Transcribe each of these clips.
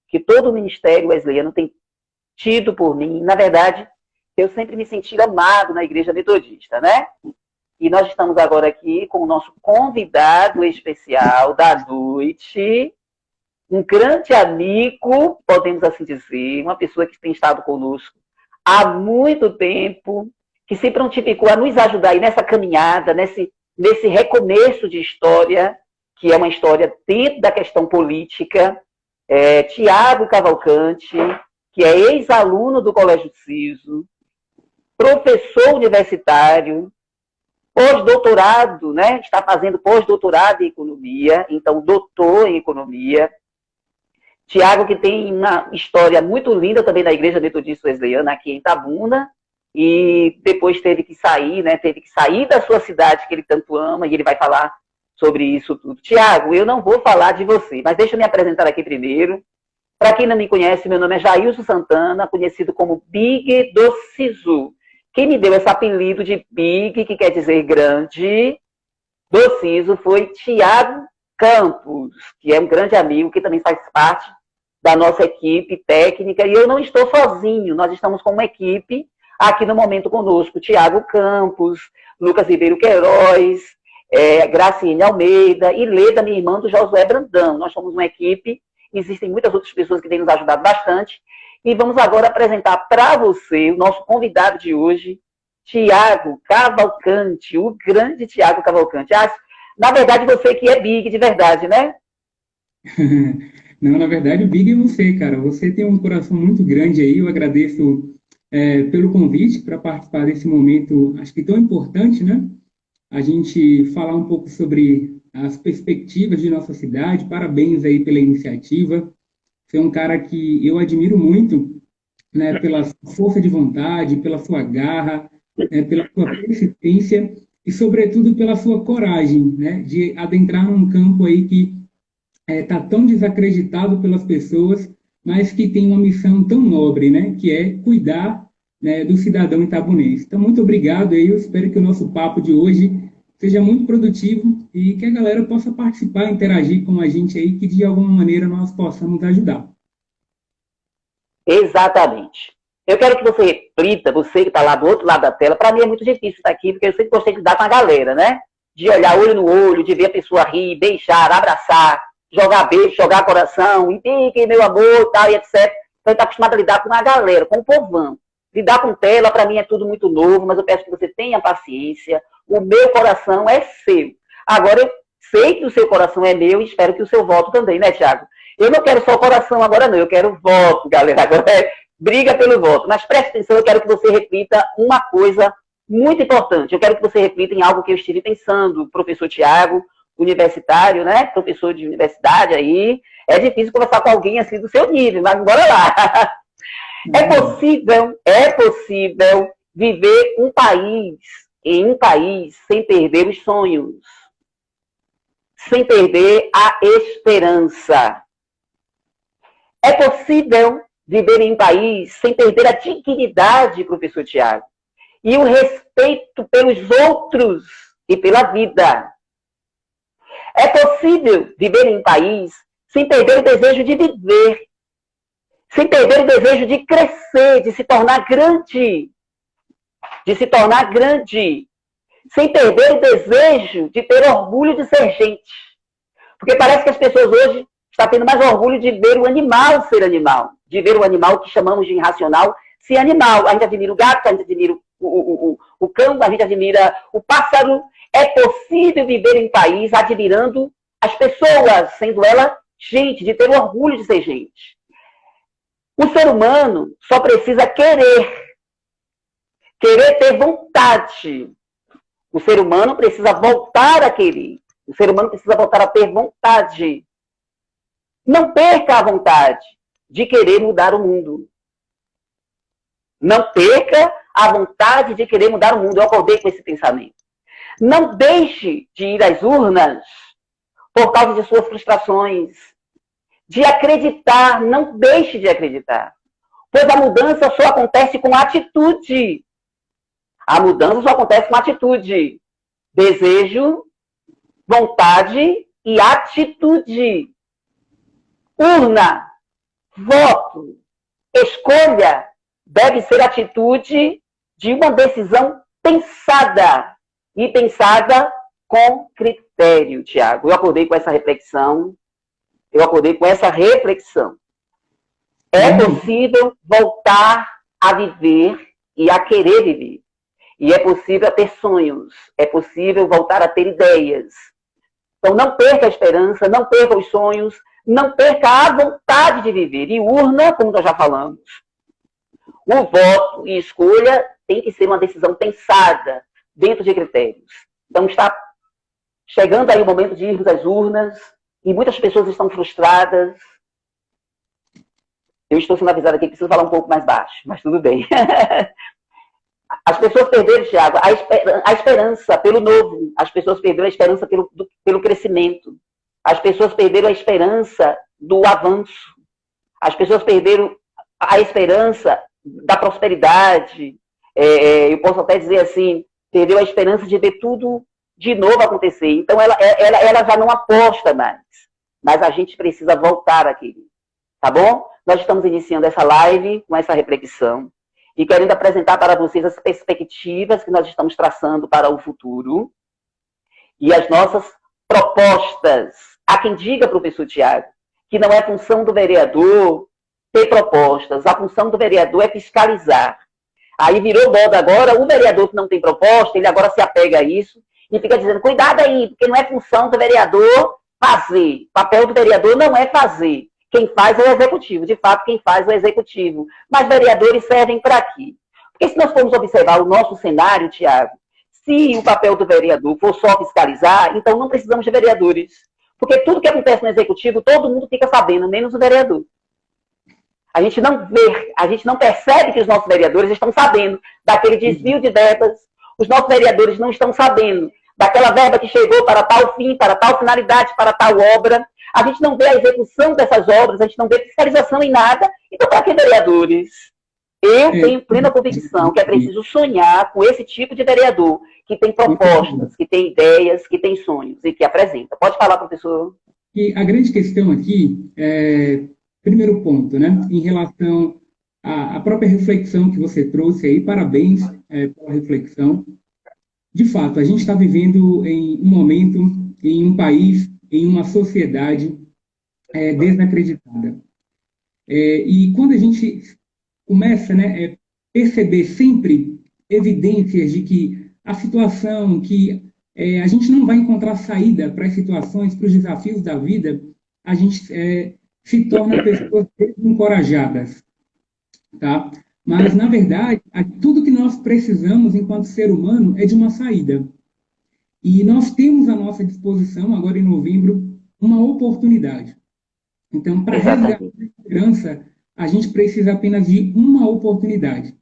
que todo o Ministério Wesleyano tem tido por mim. Na verdade, eu sempre me senti amado na Igreja Metodista, né? E nós estamos agora aqui com o nosso convidado especial da noite, um grande amigo, podemos assim dizer, uma pessoa que tem estado conosco há muito tempo, que se prontificou a nos ajudar aí nessa caminhada, nesse recomeço de história, que é uma história dentro da questão política. Tiago Cavalcante, que é ex-aluno do Colégio Ciso, professor universitário, pós-doutorado, né? Está fazendo pós-doutorado em economia, então doutor em economia. Tiago, que tem uma história muito linda também na Igreja Metodista Wesleyana, aqui em Itabuna, e depois teve que sair, né? Teve que sair da sua cidade, que ele tanto ama, e ele vai falar sobre isso tudo. Tiago, eu não vou falar de você, mas deixa eu me apresentar aqui primeiro. Para quem não me conhece, meu nome é Jailson Santana, conhecido como Big do Ciso. Quem me deu esse apelido de Big, que quer dizer grande, do Ciso, foi Tiago Campos, que é um grande amigo, que também faz parte da nossa equipe técnica. E eu não estou sozinho, nós estamos com uma equipe aqui no momento conosco. Tiago Campos, Lucas Ribeiro Queiroz, Graciane Almeida e Leda, minha irmã, do Josué Brandão. Nós somos uma equipe, existem muitas outras pessoas que têm nos ajudado bastante. E vamos agora apresentar para você o nosso convidado de hoje, Tiago Cavalcante, o grande Tiago Cavalcante. Na verdade, você que é Big de verdade, né? Não, na verdade, o Big é você, cara. Você tem um coração muito grande aí. Eu agradeço pelo convite para participar desse momento, acho que tão importante, né? A gente falar um pouco sobre as perspectivas de nossa cidade. Parabéns aí pela iniciativa. Você é um cara que eu admiro muito, né? Pela sua força de vontade, pela sua garra, pela sua persistência e, sobretudo, pela sua coragem, né? De adentrar num campo aí que está tão desacreditado pelas pessoas, mas que tem uma missão tão nobre, né? Que é cuidar, né, do cidadão itabunense. Então, muito obrigado aí. Eu espero que o nosso papo de hoje seja muito produtivo e que a galera possa participar, interagir com a gente aí, que de alguma maneira nós possamos ajudar. Exatamente. Eu quero que você reflita, você que está lá do outro lado da tela. Para mim é muito difícil estar aqui, porque eu sempre gostei de dar com a galera, né? De olhar olho no olho, de ver a pessoa rir, beijar, abraçar, jogar beijo, jogar coração, e pique, meu amor, tal, e etc. Então, está acostumado a lidar com a galera, com o povão. Lidar com tela, para mim, é tudo muito novo, mas eu peço que você tenha paciência. O meu coração é seu. Agora, eu sei que o seu coração é meu e espero que o seu voto também, né, Tiago? Eu não quero só coração agora, não. Eu quero voto, galera. Agora briga pelo voto. Mas preste atenção, eu quero que você reflita uma coisa muito importante. Eu quero que você reflita em algo que eu estive pensando, professor Tiago, universitário, né? Professor de universidade aí. É difícil conversar com alguém assim do seu nível, mas bora lá. É possível viver em um país sem perder os sonhos, sem perder a esperança. É possível viver em um país sem perder a dignidade, professor Tiago, e o respeito pelos outros e pela vida. É possível viver em um país sem perder o desejo de viver, sem perder o desejo de crescer, de se tornar grande, sem perder o desejo de ter orgulho de ser gente. Porque parece que as pessoas hoje estão tendo mais orgulho de ver o animal ser animal, de ver o animal que chamamos de irracional ser animal. A gente admira o gato, a gente admira o cão, a gente admira o pássaro. É possível viver em um país admirando as pessoas, sendo ela gente, de ter o orgulho de ser gente. O ser humano só precisa querer ter vontade. O ser humano precisa voltar a querer. O ser humano precisa voltar a ter vontade. Não perca a vontade de querer mudar o mundo. Não perca a vontade de querer mudar o mundo. Eu acordei com esse pensamento. Não deixe de ir às urnas por causa de suas frustrações. De acreditar, não deixe de acreditar. Pois a mudança só acontece com atitude. A mudança só acontece com atitude. Desejo, vontade e atitude. Urna, voto, escolha, deve ser atitude de uma decisão pensada, e pensada com critério, Tiago. Eu acordei com essa reflexão, É possível voltar a viver e a querer viver. E é possível ter sonhos, é possível voltar a ter ideias. Então não perca a esperança, não perca os sonhos, não perca a vontade de viver. E urna, como nós já falamos, o voto e escolha tem que ser uma decisão pensada dentro de critérios. Então está chegando aí o momento de irmos às urnas e muitas pessoas estão frustradas. Eu estou sendo avisada aqui que preciso falar um pouco mais baixo, mas tudo bem. As pessoas perderam, Thiago, a esperança pelo novo. As pessoas perderam a esperança pelo crescimento. As pessoas perderam a esperança do avanço. As pessoas perderam a esperança da prosperidade. Eu posso até dizer assim, perdeu a esperança de ver tudo de novo acontecer. Então, ela já não aposta mais. Mas a gente precisa voltar àquele. Tá bom? Nós estamos iniciando essa live com essa reflexão e querendo apresentar para vocês as perspectivas que nós estamos traçando para o futuro e as nossas propostas. Há quem diga, professor Tiago, que não é função do vereador ter propostas, a função do vereador é fiscalizar. Aí virou moda agora, o vereador que não tem proposta, ele agora se apega a isso e fica dizendo, cuidado aí, porque não é função do vereador fazer. O papel do vereador não é fazer. Quem faz é o executivo. De fato, quem faz é o executivo. Mas vereadores servem para quê? Porque se nós formos observar o nosso cenário, Tiago, se o papel do vereador for só fiscalizar, então não precisamos de vereadores. Porque tudo que acontece no executivo, todo mundo fica sabendo, menos o vereador. A gente não vê, a gente não percebe que os nossos vereadores estão sabendo daquele desvio de verbas. Os nossos vereadores não estão sabendo daquela verba que chegou para tal fim, para tal finalidade, para tal obra. A gente não vê a execução dessas obras, a gente não vê fiscalização em nada. Então, para que vereadores? Eu tenho plena convicção que é preciso sonhar com esse tipo de vereador, que tem propostas, que tem ideias, que tem sonhos e que apresenta. Pode falar, professor. E a grande questão aqui primeiro ponto, né, em relação à própria reflexão que você trouxe aí, parabéns pela reflexão. De fato, a gente está vivendo em um momento, em um país, em uma sociedade desacreditada. E quando a gente começa, né, perceber sempre evidências de que a situação, que a gente não vai encontrar saída para as situações, para os desafios da vida, a gente se torna pessoas desencorajadas, tá? Mas, na verdade, tudo que nós precisamos enquanto ser humano é de uma saída. E nós temos à nossa disposição, agora em novembro, uma oportunidade. Então, para resgatar a esperança, a gente precisa apenas de uma oportunidade.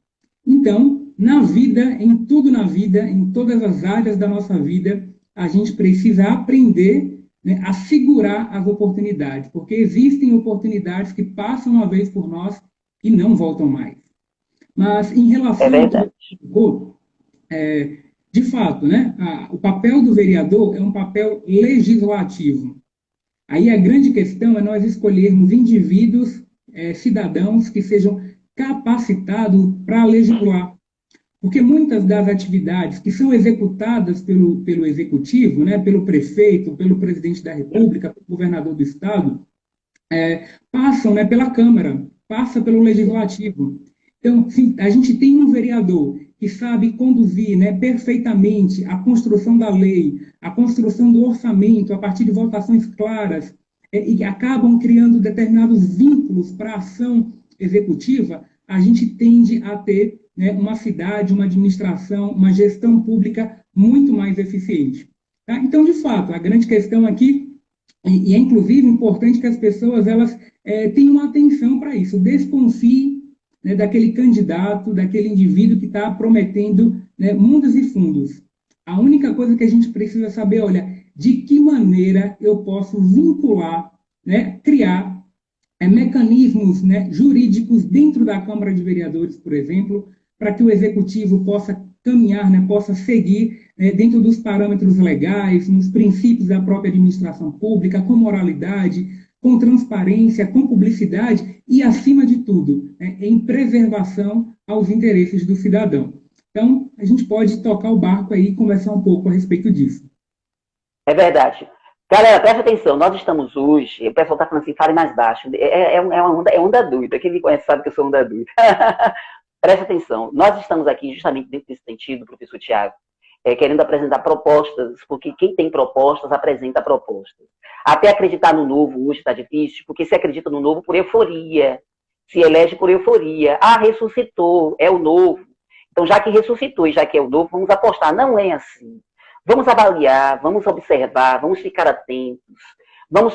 Então, na vida, em tudo na vida, em todas as áreas da nossa vida, a gente precisa aprender, né, a segurar as oportunidades, porque existem oportunidades que passam uma vez por nós e não voltam mais. Mas, em relação ao de fato, né, o papel do vereador é um papel legislativo. Aí a grande questão é nós escolhermos indivíduos, cidadãos que sejam capacitados para legislar. Porque muitas das atividades que são executadas pelo executivo, né, pelo prefeito, pelo presidente da República, pelo governador do estado, passam, né, pela Câmara, passa pelo legislativo. Então, se a gente tem um vereador que sabe conduzir, né, perfeitamente a construção da lei, a construção do orçamento, a partir de votações claras, e acabam criando determinados vínculos para a ação executiva, a gente tende a ter, né, uma cidade, uma administração, uma gestão pública muito mais eficiente. Tá? Então, de fato, a grande questão aqui, e é inclusive importante que as pessoas elas tenham atenção para isso, desconfiem, né, daquele candidato, daquele indivíduo que está prometendo, né, mundos e fundos. A única coisa que a gente precisa saber, olha, de que maneira eu posso vincular, né, criar mecanismos, né, jurídicos dentro da Câmara de Vereadores, por exemplo, para que o Executivo possa caminhar, né, possa seguir, né, dentro dos parâmetros legais, nos princípios da própria administração pública, com moralidade, com transparência, com publicidade e, acima de tudo, né, em preservação aos interesses do cidadão. Então, a gente pode tocar o barco aí e conversar um pouco a respeito disso. É verdade. Galera, presta atenção, nós estamos hoje, o pessoal está falando assim, fale mais baixo. É onda doida. Quem me conhece sabe que eu sou onda doida. Presta atenção, nós estamos aqui justamente dentro desse sentido, professor Tiago, querendo apresentar propostas, porque quem tem propostas apresenta propostas. Até acreditar no novo hoje está difícil, porque se acredita no novo por euforia, se elege por euforia. Ah, ressuscitou, é o novo. Então, já que ressuscitou e já que é o novo, vamos apostar. Não é assim. Vamos avaliar, vamos observar, vamos ficar atentos, não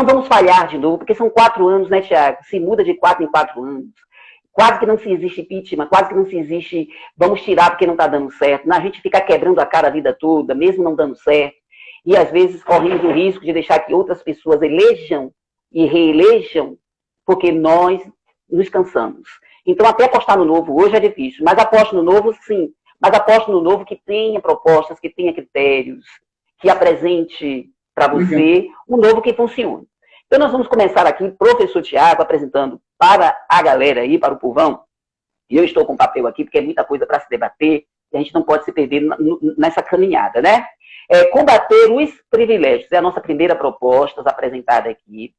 vamos falhar de novo, porque são 4 anos, né, Tiago? Se muda de 4 em 4 anos. Quase que não se existe impeachment, quase que não se existe vamos tirar porque não está dando certo. A gente fica quebrando a cara a vida toda, mesmo não dando certo. E às vezes corremos o risco de deixar que outras pessoas elejam e reelejam, porque nós nos cansamos. Então, até apostar no novo hoje é difícil, mas aposto no novo, sim. Mas aposto no novo que tenha propostas, que tenha critérios, que apresente para você um novo que funcione. Então, nós vamos começar aqui, professor Tiago, apresentando para a galera aí, para o povão, e eu estou com o papel aqui, porque é muita coisa para se debater, e a gente não pode se perder nessa caminhada, né? Combater os privilégios, é a nossa primeira proposta apresentada aqui.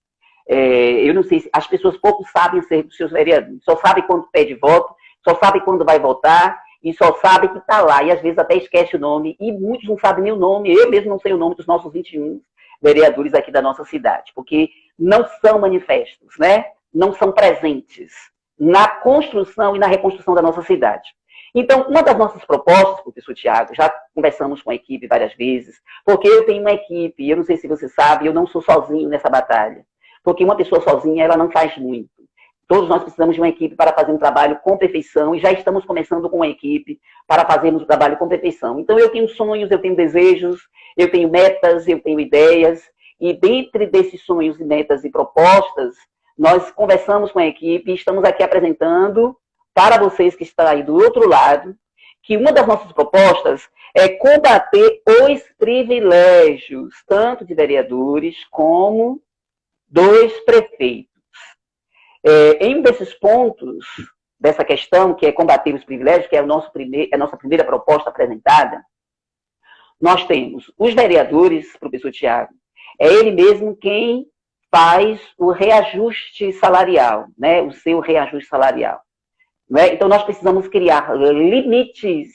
Eu não sei, as pessoas pouco sabem ser dos seus vereadores, só sabem quando pede voto, só sabem quando vai votar, e só sabem que está lá, e às vezes até esquece o nome, e muitos não sabem nem o nome, eu mesmo não sei o nome dos nossos 21 vereadores aqui da nossa cidade, porque não são manifestos, né? Não são presentes na construção e na reconstrução da nossa cidade. Então, uma das nossas propostas, professor Tiago, já conversamos com a equipe várias vezes, porque eu tenho uma equipe, eu não sei se você sabe, eu não sou sozinho nessa batalha, porque uma pessoa sozinha, ela não faz muito. Todos nós precisamos de uma equipe para fazer um trabalho com perfeição, e já estamos começando com uma equipe para fazermos o trabalho com perfeição. Então, eu tenho sonhos, eu tenho desejos, eu tenho metas, eu tenho ideias, e dentro desses sonhos, metas e propostas, nós conversamos com a equipe e estamos aqui apresentando para vocês que estão aí do outro lado, que uma das nossas propostas é combater os privilégios, tanto de vereadores como dos prefeitos. Em um desses pontos, dessa questão, que é combater os privilégios, que é a nossa primeira proposta apresentada, nós temos os vereadores, professor Tiago, é ele mesmo quem faz o reajuste salarial, né? O seu reajuste salarial. Né? Então, nós precisamos criar limites.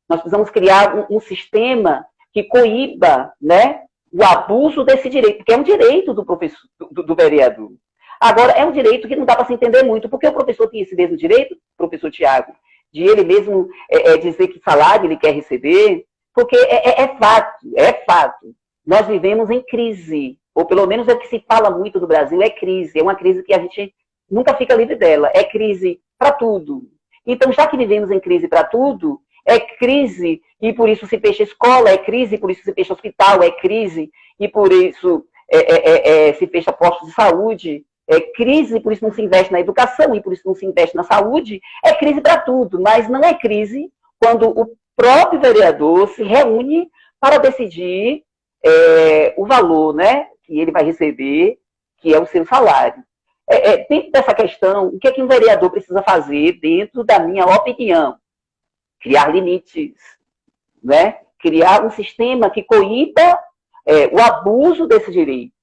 Nós precisamos criar um sistema que coíba, né, o abuso desse direito, porque é um direito do professor, do vereador. Agora, é um direito que não dá para se entender muito, porque o professor tem esse mesmo direito, professor Tiago, de ele mesmo dizer que salário ele quer receber, porque é fato. Nós vivemos em crise, ou pelo menos é o que se fala muito do Brasil, é crise, é uma crise que a gente nunca fica livre dela, é crise para tudo. Então, já que vivemos em crise para tudo, é crise e por isso se fecha escola, é crise e por isso se fecha hospital, é crise e por isso se fecha postos de saúde, é crise e por isso não se investe na educação e por isso não se investe na saúde, é crise para tudo, mas não é crise quando o próprio vereador se reúne para decidir o valor, né, que ele vai receber, que é o seu salário. Dentro dessa questão, o que é que um vereador precisa fazer dentro da minha opinião? Criar limites, né? Criar um sistema que coíba o abuso desse direito.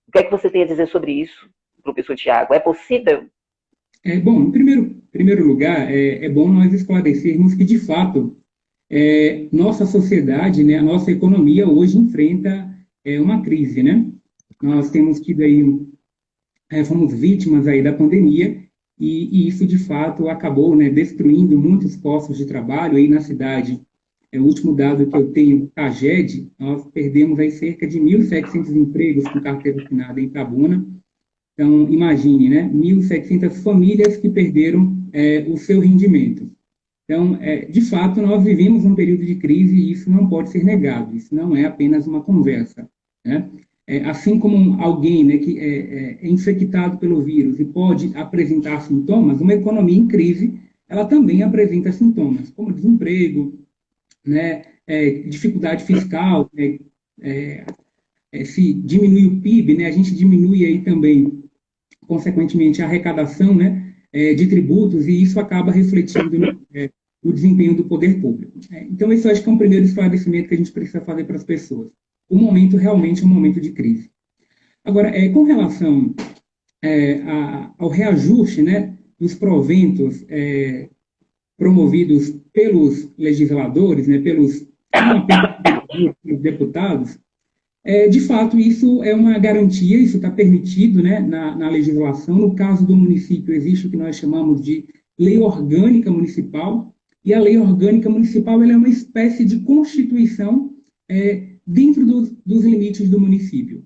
O que é que você tem a dizer sobre isso, professor Tiago? É possível? Bom, em primeiro lugar, é bom nós esclarecermos que, de fato, nossa sociedade, né, a nossa economia hoje enfrenta uma crise, né? Nós temos tido aí, fomos vítimas aí da pandemia, e isso, de fato, acabou, né, destruindo muitos postos de trabalho aí na cidade. O último dado que eu tenho, CAGED, nós perdemos aí cerca de 1.700 empregos com carteira assinada em Itabuna. Então, imagine, né, 1.700 famílias que perderam o seu rendimento. Então, de fato, nós vivemos um período de crise e isso não pode ser negado, isso não é apenas uma conversa, né? Assim como alguém, né, que é infectado pelo vírus e pode apresentar sintomas, uma economia em crise, ela também apresenta sintomas, como desemprego, né, dificuldade fiscal, né, se diminui o PIB, né, a gente diminui aí também, consequentemente, a arrecadação, né, de tributos, e isso acaba refletindo no desempenho do poder público. Então, esse eu acho que é um primeiro esclarecimento que a gente precisa fazer para as pessoas. O momento realmente é um momento de crise. Agora, com relação ao reajuste, né, dos proventos promovidos pelos legisladores, né, pelos deputados, de fato, isso é uma garantia, isso está permitido, né, na legislação. No caso do município, existe o que nós chamamos de lei orgânica municipal, e a lei orgânica municipal ela é uma espécie de constituição dentro dos limites do município.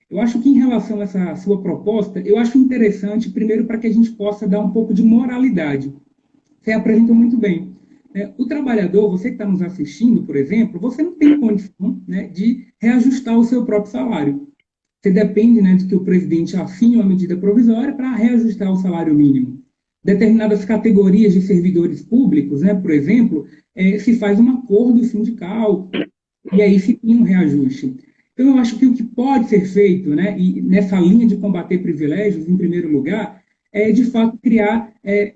Eu acho que, em relação a essa sua proposta, eu acho interessante, primeiro, para que a gente possa dar um pouco de moralidade. Você apresentou muito bem. O trabalhador, você que está nos assistindo, por exemplo, você não tem condição, né, de reajustar o seu próprio salário. Você depende, né, de que o presidente assine uma medida provisória para reajustar o salário mínimo. Determinadas categorias de servidores públicos, né, por exemplo, se faz um acordo sindical e aí se tem um reajuste. Então, eu acho que o que pode ser feito, né, e nessa linha de combater privilégios, em primeiro lugar, é, de fato, criar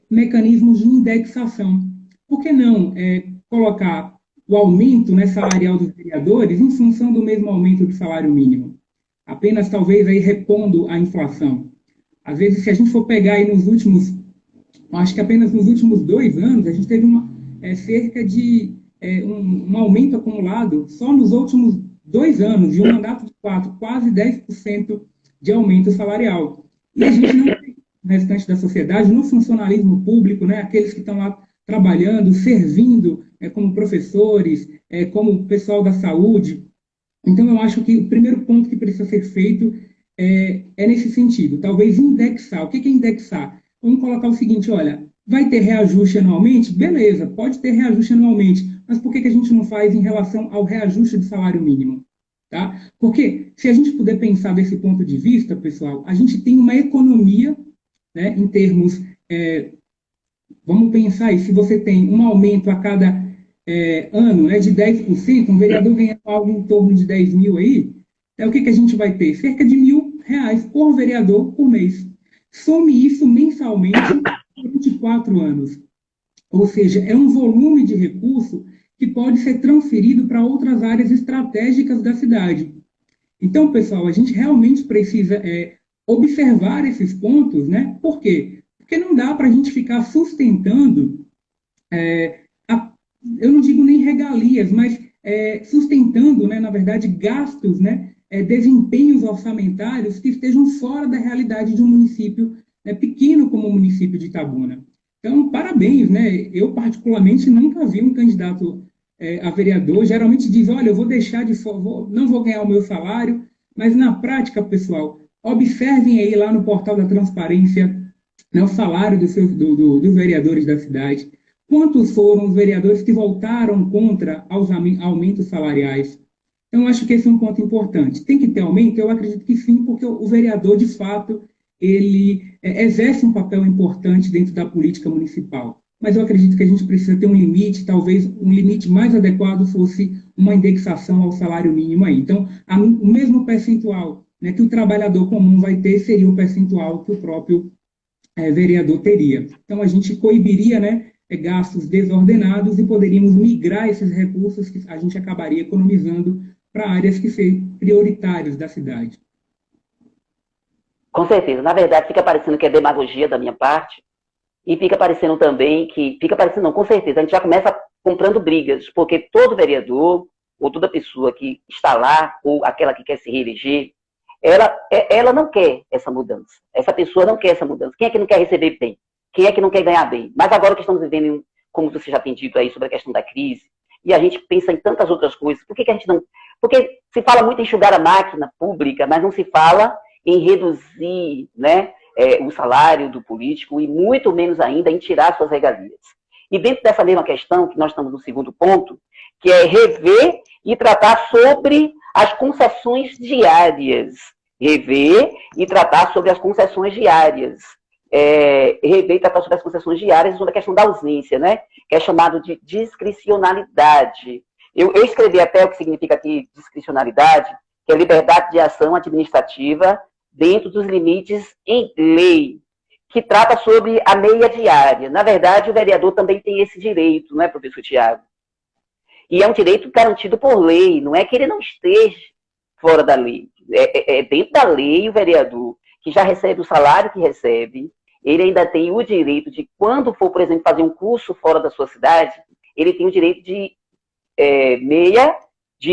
mecanismos de indexação. Por que não colocar o aumento, né, salarial dos vereadores em função do mesmo aumento do salário mínimo? Apenas, talvez, aí repondo a inflação. Às vezes, se a gente for pegar aí nos últimos, acho que apenas nos últimos 2 anos, a gente teve cerca de um aumento acumulado só nos últimos 2 anos, de um mandato de 4, quase 10% de aumento salarial. E a gente não tem no restante da sociedade, no funcionalismo público, né, aqueles que estão lá trabalhando, servindo como professores, como pessoal da saúde. Então, eu acho que o primeiro ponto que precisa ser feito é nesse sentido, talvez indexar. O que é indexar? Vamos colocar o seguinte, olha, vai ter reajuste anualmente? Beleza, pode ter reajuste anualmente, mas por que a gente não faz em relação ao reajuste do salário mínimo? Tá? Porque se a gente puder pensar desse ponto de vista, pessoal, a gente tem uma economia, né, em termos, vamos pensar aí, se você tem um aumento a cada ano, né, de 10%, um vereador ganha algo em torno de 10 mil aí, o que a gente vai ter? Cerca de R$ 1.000 por vereador por mês. Some isso mensalmente por 24 anos. Ou seja, é um volume de recurso que pode ser transferido para outras áreas estratégicas da cidade. Então, pessoal, a gente realmente precisa observar esses pontos, né? Por quê? Porque não dá para a gente ficar sustentando, eu não digo nem regalias, mas sustentando, né, na verdade, gastos, né, desempenhos orçamentários que estejam fora da realidade de um município pequeno como o município de Itabuna. Então, parabéns, né? Eu, particularmente, nunca vi um candidato a vereador, geralmente diz, olha, eu vou deixar não vou ganhar o meu salário, mas na prática, pessoal, observem aí lá no portal da transparência, né, o salário dos vereadores da cidade, quantos foram os vereadores que votaram contra os aumentos salariais. Então, acho que esse é um ponto importante. Tem que ter aumento? Eu acredito que sim, porque o vereador, de fato, ele exerce um papel importante dentro da política municipal. Mas eu acredito que a gente precisa ter um limite, talvez um limite mais adequado fosse uma indexação ao salário mínimo aí. Então, o mesmo percentual, né, que o trabalhador comum vai ter seria o percentual que o próprio vereador teria. Então, a gente coibiria, né, gastos desordenados e poderíamos migrar esses recursos que a gente acabaria economizando para áreas que sejam prioritárias da cidade. Com certeza. Na verdade, fica parecendo que é demagogia da minha parte, e fica parecendo também que... Fica parecendo, não, com certeza. A gente já começa comprando brigas, porque todo vereador, ou toda pessoa que está lá, ou aquela que quer se reeleger, ela não quer essa mudança. Essa pessoa não quer essa mudança. Quem é que não quer receber bem? Quem é que não quer ganhar bem? Mas agora que estamos vivendo, como você já tem dito aí, sobre a questão da crise, e a gente pensa em tantas outras coisas, por que a gente não... Porque se fala muito em enxugar a máquina pública, mas não se fala em reduzir, né, o salário do político e muito menos ainda em tirar suas regalias. E dentro dessa mesma questão, que nós estamos no segundo ponto, que é rever e tratar sobre as concessões diárias. Rever e tratar sobre as concessões diárias. Rever e tratar sobre as concessões diárias sobre a questão da ausência, né, que é chamado de discricionalidade. Eu escrevi até o que significa aqui discricionalidade, que é liberdade de ação administrativa dentro dos limites em lei, que trata sobre a meia diária. Na verdade, o vereador também tem esse direito, não é, professor Tiago? E é um direito garantido por lei, não é que ele não esteja fora da lei. É dentro da lei, o vereador, que já recebe o salário que recebe, ele ainda tem o direito de, quando for, por exemplo, fazer um curso fora da sua cidade, ele tem o direito de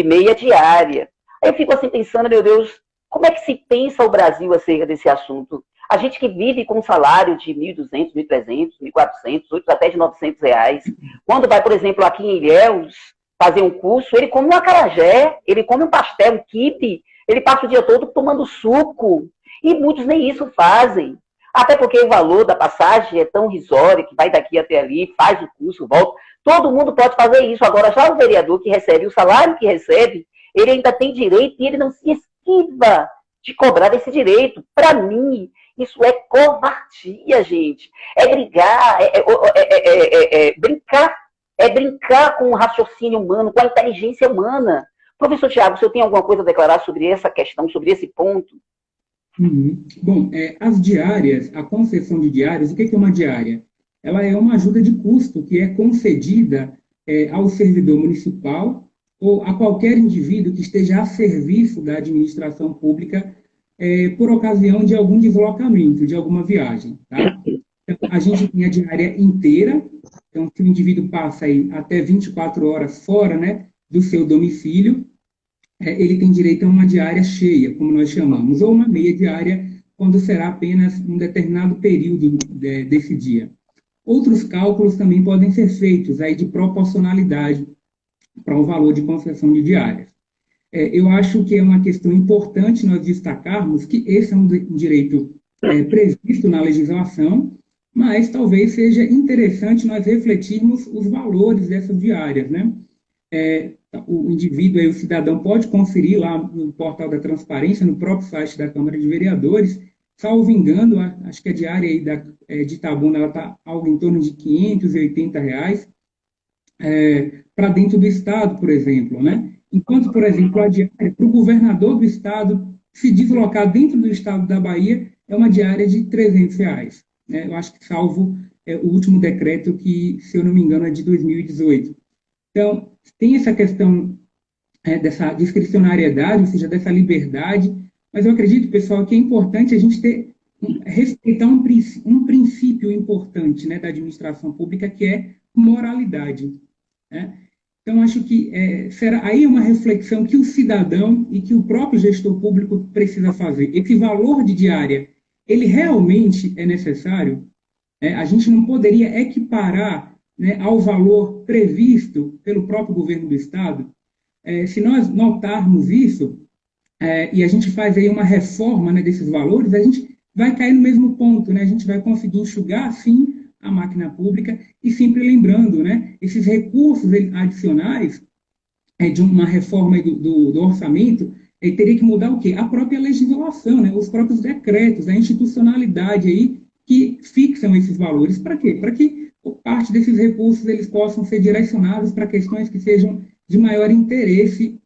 meia diária. Aí eu fico assim pensando, meu Deus, como é que se pensa o Brasil acerca desse assunto? A gente que vive com um salário de 1.200, 1.300, 1.400, outros até de R$ 900, quando vai, por exemplo, aqui em Ilhéus, fazer um curso, ele come um acarajé, ele come um pastel, um quibe, ele passa o dia todo tomando suco, e muitos nem isso fazem. Até porque o valor da passagem é tão risório, que vai daqui até ali, faz o curso, volta. Todo mundo pode fazer isso. Agora, já o vereador que recebe o salário que recebe, ele ainda tem direito e ele não se esquiva de cobrar esse direito. Para mim, isso é covardia, gente. É brigar, brincar com o raciocínio humano, com a inteligência humana. Professor Tiago, o senhor tem alguma coisa a declarar sobre essa questão, sobre esse ponto? Uhum. Bom, as diárias, a concessão de diárias, o que é uma diária? Ela é uma ajuda de custo que é concedida ao servidor municipal ou a qualquer indivíduo que esteja a serviço da administração pública por ocasião de algum deslocamento, de alguma viagem. Tá? Então, a gente tem a diária inteira, então se o indivíduo passa aí até 24 horas fora, né, do seu domicílio, ele tem direito a uma diária cheia, como nós chamamos, ou uma meia diária, quando será apenas um determinado período desse dia. Outros cálculos também podem ser feitos aí de proporcionalidade para o valor de concessão de diárias. Eu acho que é uma questão importante nós destacarmos que esse é um direito previsto na legislação, mas talvez seja interessante nós refletirmos os valores dessas diárias, né? O indivíduo, aí, o cidadão, pode conferir lá no portal da transparência, no próprio site da Câmara de Vereadores. Salvo engano, acho que a diária aí de Itabuna está algo em torno de R$ 580 para dentro do Estado, por exemplo, né? Enquanto, por exemplo, a diária para o governador do Estado se deslocar dentro do Estado da Bahia é uma diária de R$ 300, né? Eu acho que salvo o último decreto que, se eu não me engano, é de 2018. Então, tem essa questão dessa discricionariedade, ou seja, dessa liberdade, mas eu acredito, pessoal, que é importante a gente respeitar um princípio importante, né, da administração pública, que é moralidade, né? Então, acho que será aí uma reflexão que o cidadão e que o próprio gestor público precisa fazer. Esse valor de diária, ele realmente é necessário? A gente não poderia equiparar, né, ao valor previsto pelo próprio governo do Estado. Se nós notarmos isso, e a gente faz aí uma reforma, né, desses valores, a gente vai cair no mesmo ponto, né? A gente vai conseguir enxugar, sim, a máquina pública, e sempre lembrando, né, esses recursos adicionais de uma reforma do orçamento, teria que mudar o quê? A própria legislação, né, os próprios decretos, a institucionalidade aí que fixam esses valores. Para quê? Para que parte desses recursos eles possam ser direcionados para questões que sejam de maior interesse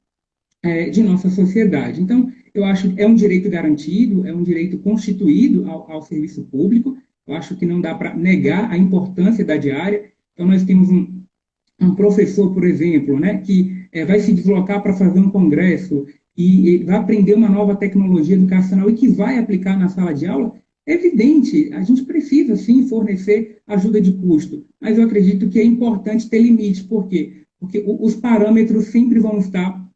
de nossa sociedade. Então, eu acho que é um direito garantido, é um direito constituído ao serviço público. Eu acho que não dá para negar a importância da diária. Então, nós temos um professor, por exemplo, né, que vai se deslocar para fazer um congresso e vai aprender uma nova tecnologia educacional e que vai aplicar na sala de aula. É evidente, a gente precisa, sim, fornecer ajuda de custo, mas eu acredito que é importante ter limite. Por quê? Porque os parâmetros sempre vão estar,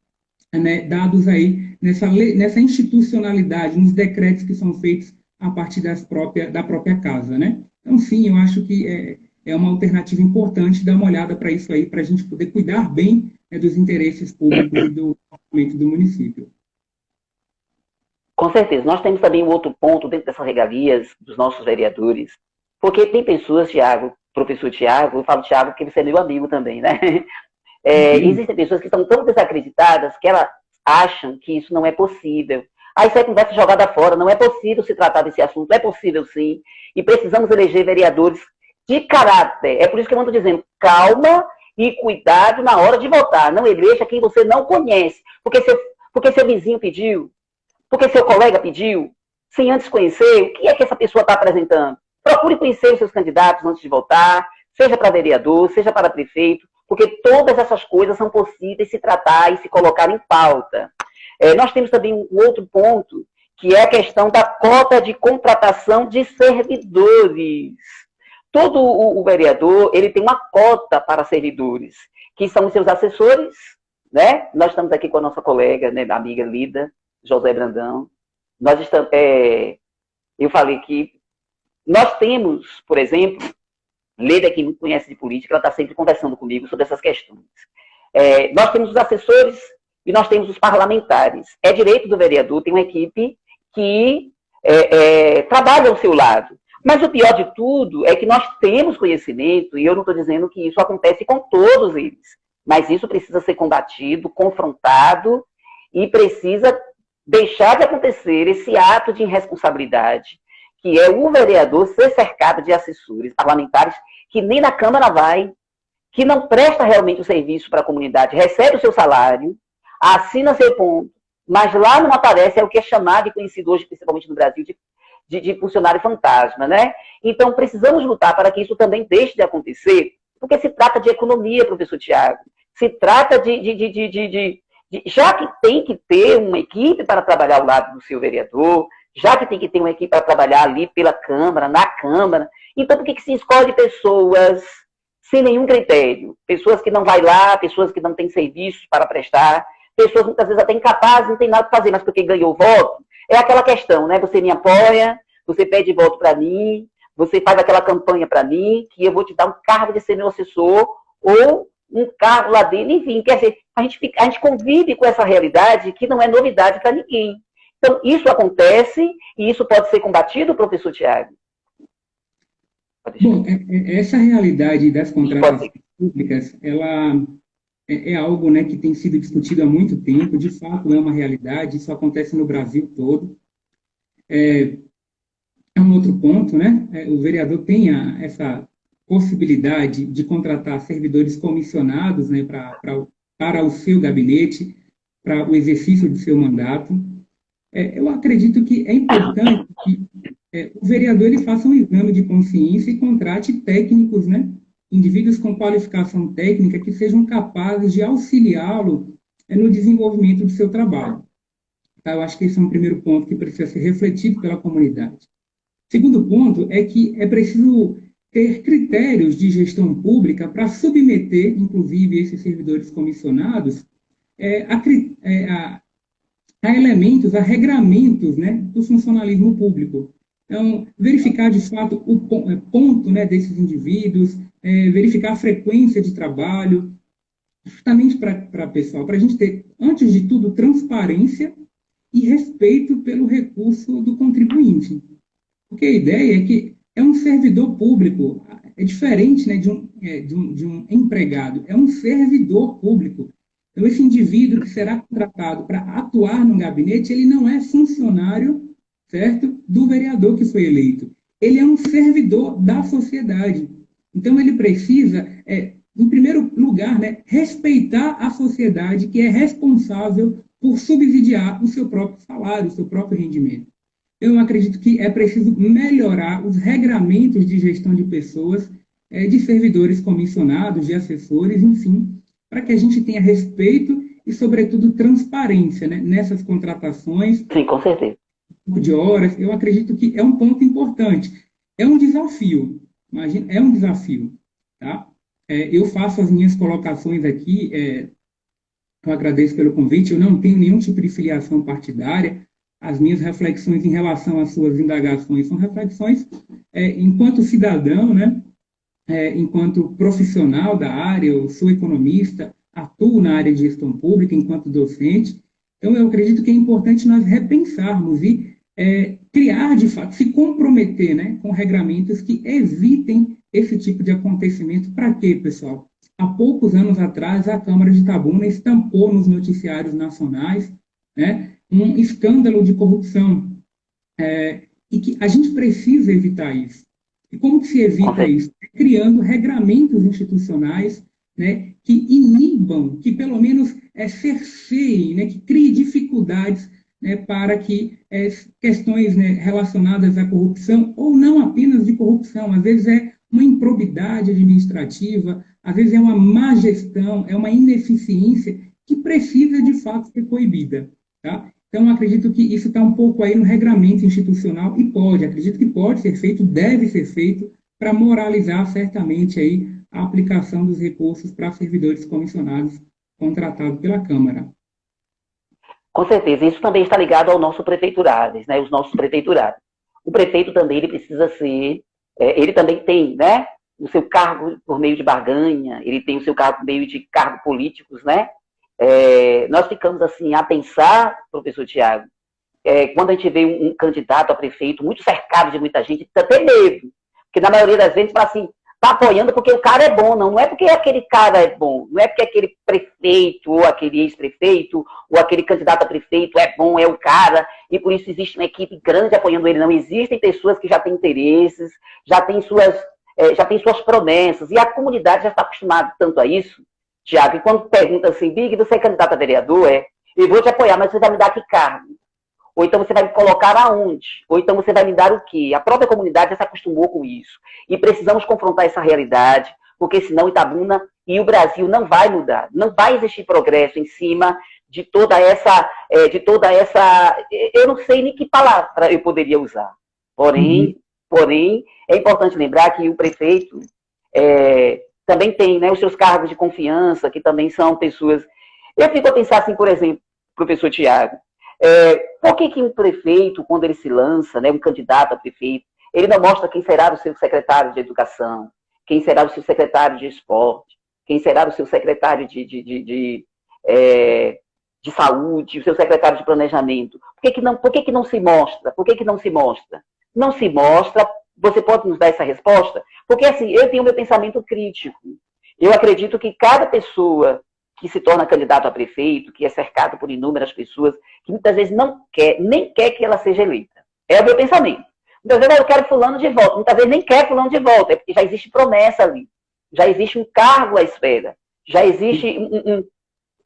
né, dados aí nessa institucionalidade, nos decretos que são feitos a partir da própria casa, né? Então, sim, eu acho que é uma alternativa importante dar uma olhada para isso aí, para a gente poder cuidar bem, né, dos interesses públicos e do orçamento do município. Com certeza. Nós temos também um outro ponto dentro dessas regalias dos nossos vereadores, porque tem pessoas, Tiago, professor Tiago, eu falo Tiago porque você é meu amigo também, né? Existem pessoas que estão tão desacreditadas que elas acham que isso não é possível. Isso é conversa jogada fora, não é possível se tratar desse assunto, é possível sim, e precisamos eleger vereadores de caráter. É por isso que eu ando dizendo, calma e cuidado na hora de votar, não eleja quem você não conhece, porque se porque seu vizinho pediu, porque seu colega pediu, sem antes conhecer o que é que essa pessoa está apresentando. Procure conhecer os seus candidatos antes de votar, seja para vereador, seja para prefeito, porque todas essas coisas são possíveis se tratar e se colocar em pauta. Nós temos também um outro ponto, que é a questão da cota de contratação de servidores. Todo o vereador, ele tem uma cota para servidores, que são os seus assessores, né? Nós estamos aqui com a nossa colega, né, a amiga Lida, José Brandão. Nós estamos, eu falei que nós temos, por exemplo, Lida, que me conhece de política, ela está sempre conversando comigo sobre essas questões. Nós temos os assessores e nós temos os parlamentares. É direito do vereador ter uma equipe que trabalha ao seu lado. Mas o pior de tudo é que nós temos conhecimento, e eu não estou dizendo que isso acontece com todos eles, mas isso precisa ser combatido, confrontado, e precisa deixar de acontecer esse ato de irresponsabilidade, que é o vereador ser cercado de assessores parlamentares que nem na Câmara vai, que não presta realmente o serviço para a comunidade, recebe o seu salário, assina seu ponto, mas lá não aparece, é o que é chamado e conhecido hoje, principalmente no Brasil, de funcionário fantasma, né? Então, precisamos lutar para que isso também deixe de acontecer, porque se trata de economia, professor Tiago, se trata já que tem que ter uma equipe para trabalhar ao lado do seu vereador, já que tem que ter uma equipe para trabalhar ali pela Câmara, na Câmara, então por que se escolhe pessoas sem nenhum critério? Pessoas que não vai lá, pessoas que não têm serviços para prestar, pessoas muitas vezes até incapazes, não tem nada para fazer, mas porque ganhou voto. É aquela questão, né? Você me apoia, você pede voto para mim, você faz aquela campanha para mim, que eu vou te dar um cargo de ser meu assessor, ou um cargo lá dele, enfim. Quer dizer, a gente convive com essa realidade que não é novidade para ninguém. Então, isso acontece e isso pode ser combatido, professor Tiago? Bom, essa realidade das contratações públicas, ela é algo, né, que tem sido discutido há muito tempo, de fato é uma realidade, isso acontece no Brasil todo. É um outro ponto, né? O vereador tem essa possibilidade de contratar servidores comissionados, né, para o seu gabinete, para o exercício do seu mandato. Eu acredito que é importante que o vereador ele faça um exame de consciência e contrate técnicos, né? Indivíduos com qualificação técnica que sejam capazes de auxiliá-lo no desenvolvimento do seu trabalho. Tá? Eu acho que esse é um primeiro ponto que precisa ser refletido pela comunidade. Segundo ponto é que é preciso ter critérios de gestão pública para submeter, inclusive, esses servidores comissionados a elementos, a regramentos, né, do funcionalismo público. Então, verificar, de fato, o ponto, né, desses indivíduos, verificar a frequência de trabalho, justamente para pessoal, para a gente ter, antes de tudo, transparência e respeito pelo recurso do contribuinte. Porque a ideia é que é um servidor público, é diferente, né, de um empregado, é um servidor público. Então, esse indivíduo que será contratado para atuar no gabinete, ele não é funcionário, certo, do vereador que foi eleito. Ele é um servidor da sociedade. Então, ele precisa, em primeiro lugar, né, respeitar a sociedade que é responsável por subsidiar o seu próprio salário, o seu próprio rendimento. Eu acredito que é preciso melhorar os regramentos de gestão de pessoas, de servidores comissionados, de assessores, enfim, para que a gente tenha respeito e, sobretudo, transparência, né, nessas contratações. Sim, com certeza. De horas, eu acredito que é um ponto importante. É um desafio, imagina, é um desafio. Tá? Eu faço as minhas colocações aqui, eu agradeço pelo convite, eu não tenho nenhum tipo de filiação partidária, as minhas reflexões em relação às suas indagações são reflexões enquanto cidadão, né? Enquanto profissional da área, eu sou economista, atuo na área de gestão pública enquanto docente, então eu acredito que é importante nós repensarmos e criar, de fato, se comprometer, né, com regramentos que evitem esse tipo de acontecimento. Para quê, pessoal? Há poucos anos atrás, a Câmara de Itabuna estampou nos noticiários nacionais, né, um escândalo de corrupção, e que a gente precisa evitar isso. E como que se evita isso? Criando regramentos institucionais, né, que inibam, que pelo menos cerceie, né, que crie dificuldades, né, para que questões, né, relacionadas à corrupção, ou não apenas de corrupção, às vezes é uma improbidade administrativa, às vezes é uma má gestão, é uma ineficiência que precisa, de fato, ser coibida. Tá? Então, acredito que isso está um pouco aí no regramento institucional e acredito que pode ser feito, deve ser feito, para moralizar certamente aí a aplicação dos recursos para servidores comissionados contratados pela Câmara. Com certeza, isso também está ligado ao nosso prefeiturado, né, os nossos prefeiturados. O prefeito também ele precisa ser, ele também tem, né, o seu cargo por meio de barganha, ele tem o seu cargo por meio de cargos políticos, né? Nós ficamos assim a pensar, professor Tiago, quando a gente vê um candidato a prefeito muito cercado de muita gente, fica até medo, porque na maioria das vezes fala assim, tá apoiando porque o cara é bom, não é porque aquele cara é bom, não é porque aquele prefeito, ou aquele ex-prefeito, ou aquele candidato a prefeito é bom, é o cara, e por isso existe uma equipe grande apoiando ele, não, existem pessoas que já têm interesses, já têm suas promessas, e a comunidade já está acostumada tanto a isso, Tiago, e quando pergunta assim, Big, você é candidato a vereador? Eu vou te apoiar, mas você vai me dar que cargo? Ou então você vai me colocar aonde? Ou então você vai me dar o quê? A própria comunidade já se acostumou com isso. E precisamos confrontar essa realidade, porque senão Itabuna e o Brasil não vai mudar. Não vai existir progresso em cima de toda essa... eu não sei nem que palavra eu poderia usar. Porém, é importante lembrar que o prefeito também tem, né, os seus cargos de confiança, que também são pessoas... Eu fico a pensar assim, por exemplo, professor Tiago, por que um prefeito, quando ele se lança, né, um candidato a prefeito, ele não mostra quem será o seu secretário de educação, quem será o seu secretário de esporte, quem será o seu secretário de saúde, o seu secretário de planejamento? Por que não se mostra? Por que não se mostra? Não se mostra, você pode nos dar essa resposta? Porque assim, eu tenho meu pensamento crítico. Eu acredito que cada pessoa que se torna candidato a prefeito, que é cercado por inúmeras pessoas, que muitas vezes nem quer que ela seja eleita. É o meu pensamento. Muitas vezes eu quero fulano de volta, muitas vezes nem quer fulano de volta, é porque já existe promessa ali, já existe um cargo à espera, já existe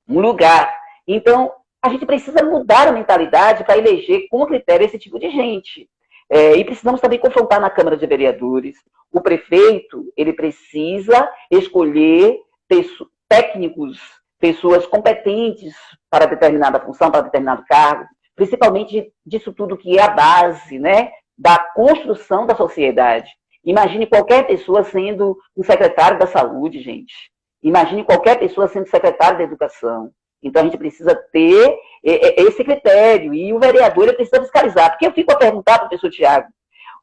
um lugar. Então, a gente precisa mudar a mentalidade para eleger com critério esse tipo de gente. E precisamos também confrontar na Câmara de Vereadores. O prefeito, ele precisa escolher técnicos, pessoas competentes para determinada função, para determinado cargo, principalmente disso tudo que é a base, né, da construção da sociedade. Imagine qualquer pessoa sendo um secretário da saúde, gente. Imagine qualquer pessoa sendo secretário da educação. Então, a gente precisa ter esse critério, e o vereador ele precisa fiscalizar. Porque eu fico a perguntar para o professor Tiago,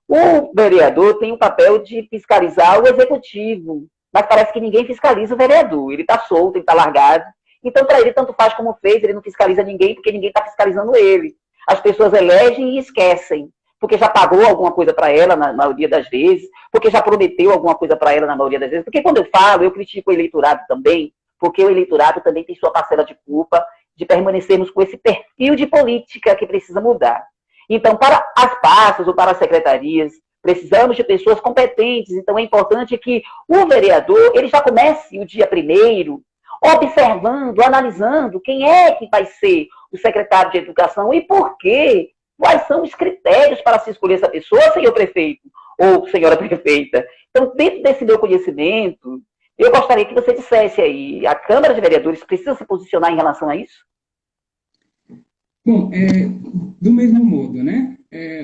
o vereador tem o papel de fiscalizar o executivo, mas parece que ninguém fiscaliza o vereador. Ele está solto, ele está largado. Então, para ele, tanto faz como fez, ele não fiscaliza ninguém, porque ninguém está fiscalizando ele. As pessoas elegem e esquecem, porque já pagou alguma coisa para ela, na maioria das vezes, porque já prometeu alguma coisa para ela, na maioria das vezes. Porque quando eu falo, eu critico o eleitorado também, porque o eleitorado também tem sua parcela de culpa de permanecermos com esse perfil de política que precisa mudar. Então, para as pastas ou para as secretarias, precisamos de pessoas competentes. Então, é importante que o vereador ele já comece o dia primeiro observando, analisando quem é que vai ser o secretário de educação e por quê. Quais são os critérios para se escolher essa pessoa, senhor prefeito ou senhora prefeita? Então, dentro desse meu conhecimento, eu gostaria que você dissesse aí, a Câmara de Vereadores precisa se posicionar em relação a isso? Bom, do mesmo modo, né?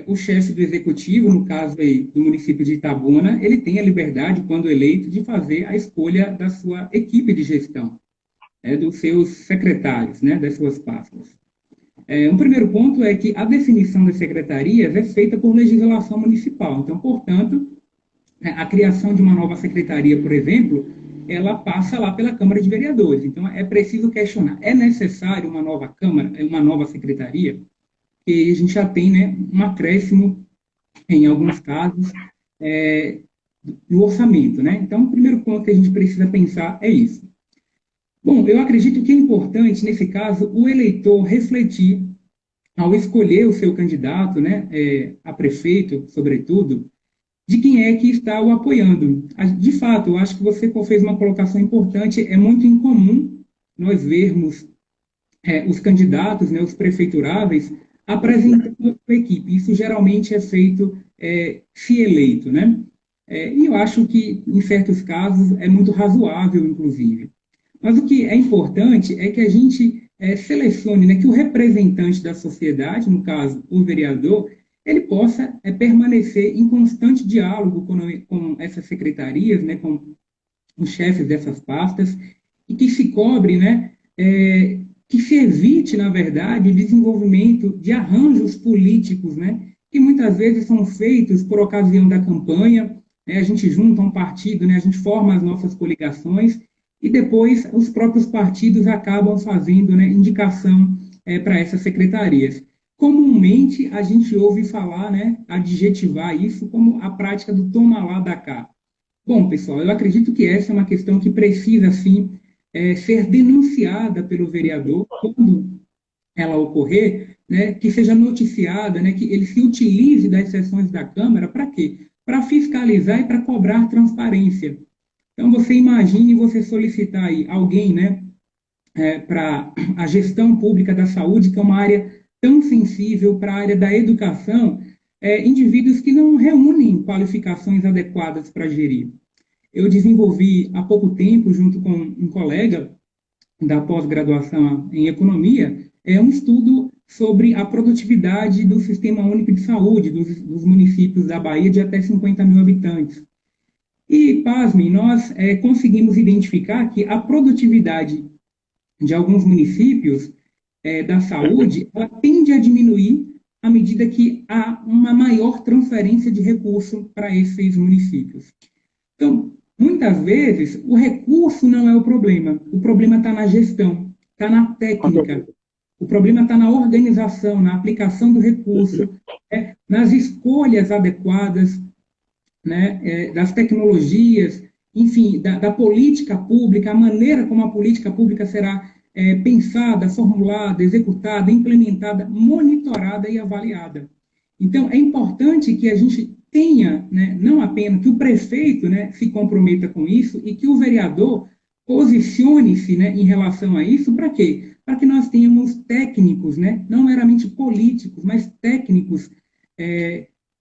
O chefe do executivo, no caso aí do município de Itabuna, ele tem a liberdade, quando eleito, de fazer a escolha da sua equipe de gestão, dos seus secretários, né? Das suas pastas. Um primeiro ponto é que a definição das secretarias é feita por legislação municipal. Então, portanto, a criação de uma nova secretaria, por exemplo, ela passa lá pela Câmara de Vereadores. Então, é preciso questionar, é necessário uma nova Câmara, uma nova secretaria? E a gente já tem, né, um acréscimo, em alguns casos, no orçamento, né? Então, o primeiro ponto que a gente precisa pensar é isso. Bom, eu acredito que é importante, nesse caso, o eleitor refletir, ao escolher o seu candidato, né, a prefeito, sobretudo, de quem é que está o apoiando. De fato, eu acho que você fez uma colocação importante, é muito incomum nós vermos os candidatos, né, os prefeituráveis, apresentando a sua equipe. Isso geralmente é feito se eleito, né? E eu acho que, em certos casos, é muito razoável, inclusive. Mas o que é importante é que a gente selecione, né, que o representante da sociedade, no caso, o vereador, ele possa permanecer em constante diálogo com essas secretarias, né, com os chefes dessas pastas, e que se cobre, né, que se evite, na verdade, o desenvolvimento de arranjos políticos, né, que muitas vezes são feitos por ocasião da campanha, né, a gente junta um partido, né, a gente forma as nossas coligações, e depois os próprios partidos acabam fazendo, né, indicação para essas secretarias. Comumente, a gente ouve falar, né, adjetivar isso como a prática do toma lá da cá. Bom, pessoal, eu acredito que essa é uma questão que precisa, sim, ser denunciada pelo vereador quando ela ocorrer, né, que seja noticiada, né, que ele se utilize das sessões da Câmara para quê? Para fiscalizar e para cobrar transparência. Então, você imagine você solicitar aí alguém, né, para a gestão pública da saúde, que é uma área tão sensível, para a área da educação, indivíduos que não reúnem qualificações adequadas para gerir. Eu desenvolvi há pouco tempo, junto com um colega da pós-graduação em economia, um estudo sobre a produtividade do Sistema Único de Saúde dos municípios da Bahia de até 50 mil habitantes. E, pasmem, nós conseguimos identificar que a produtividade de alguns municípios da saúde, ela tende a diminuir à medida que há uma maior transferência de recurso para esses municípios. Então, muitas vezes, o recurso não é o problema está na gestão, está na técnica, o problema está na organização, na aplicação do recurso, nas escolhas adequadas, né, das tecnologias, enfim, da política pública, a maneira como a política pública será pensada, formulada, executada, implementada, monitorada e avaliada. Então, é importante que a gente tenha, né, não apenas que o prefeito, né, se comprometa com isso e que o vereador posicione-se, né, em relação a isso, para quê? Para que nós tenhamos técnicos, né, não meramente políticos, mas técnicos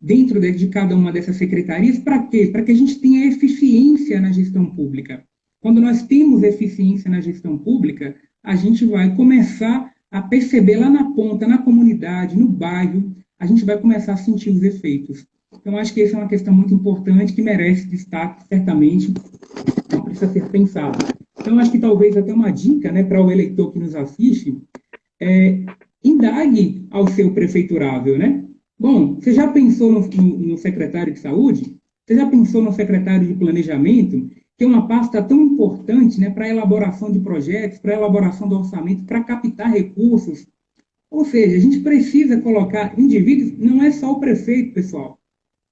dentro de cada uma dessas secretarias, para quê? Para que a gente tenha eficiência na gestão pública. Quando nós temos eficiência na gestão pública, a gente vai começar a perceber lá na ponta, na comunidade, no bairro, a gente vai começar a sentir os efeitos. Então, acho que essa é uma questão muito importante, que merece destaque, certamente, então precisa ser pensado. Então, acho que talvez até uma dica, né, para o eleitor que nos assiste, indague ao seu prefeiturável, né? Bom, você já pensou no secretário de saúde? Você já pensou no secretário de planejamento, que é uma pasta tão importante, né, para a elaboração de projetos, para a elaboração do orçamento, para captar recursos? Ou seja, a gente precisa colocar indivíduos, não é só o prefeito, pessoal,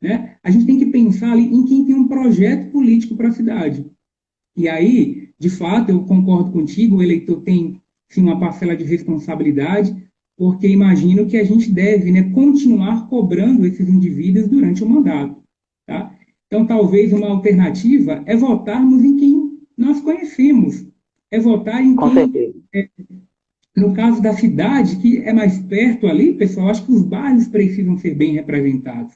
né? A gente tem que pensar ali em quem tem um projeto político para a cidade. E aí, de fato, eu concordo contigo, o eleitor tem, sim, uma parcela de responsabilidade, porque imagino que a gente deve, né, continuar cobrando esses indivíduos durante o mandato. Tá? Então, talvez uma alternativa é votarmos em quem nós conhecemos, é votar em quem, no caso da cidade, que é mais perto ali, pessoal, acho que os bairros precisam ser bem representados.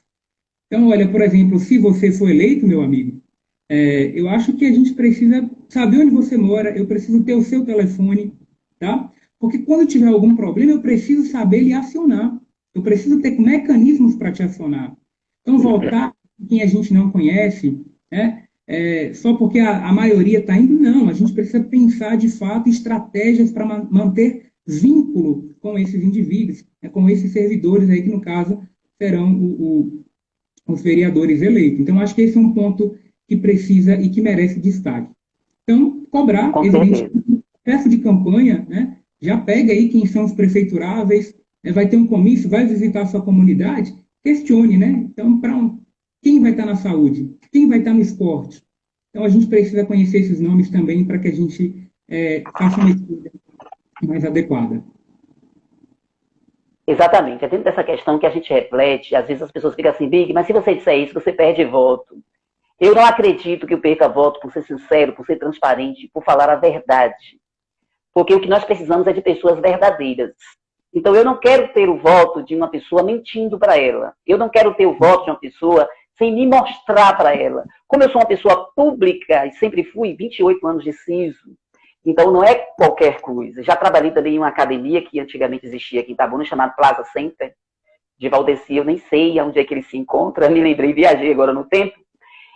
Então, olha, por exemplo, se você for eleito, meu amigo, eu acho que a gente precisa saber onde você mora, eu preciso ter o seu telefone, tá? Porque quando tiver algum problema, eu preciso saber lhe acionar. Eu preciso ter mecanismos para te acionar. Então, voltar quem a gente não conhece, né? Só porque a maioria está indo, não. A gente precisa pensar, de fato, estratégias para manter vínculo com esses indivíduos, né? Com esses servidores aí, que, no caso, serão os vereadores eleitos. Então, acho que esse é um ponto que precisa e que merece destaque. Então, cobrar, evidentemente, o processo de campanha, né? Já pega aí quem são os prefeituráveis, vai ter um comício, vai visitar a sua comunidade, questione, né? Então, quem vai estar na saúde? Quem vai estar no esporte? Então, a gente precisa conhecer esses nomes também para que a gente faça uma escolha mais adequada. Exatamente. É dentro dessa questão que a gente reflete, às vezes as pessoas ficam assim, Big, mas se você disser isso, você perde voto. Eu não acredito que eu perca voto por ser sincero, por ser transparente, por falar a verdade. Porque o que nós precisamos é de pessoas verdadeiras. Então, eu não quero ter o voto de uma pessoa mentindo para ela. Eu não quero ter o voto de uma pessoa sem me mostrar para ela. Como eu sou uma pessoa pública, e sempre fui, 28 anos de siso, então não é qualquer coisa. Já trabalhei também em uma academia que antigamente existia aqui em Itabuna, chamada Plaza Center, de Valdeci, eu nem sei onde é que ele se encontra, me lembrei, viajei agora no tempo.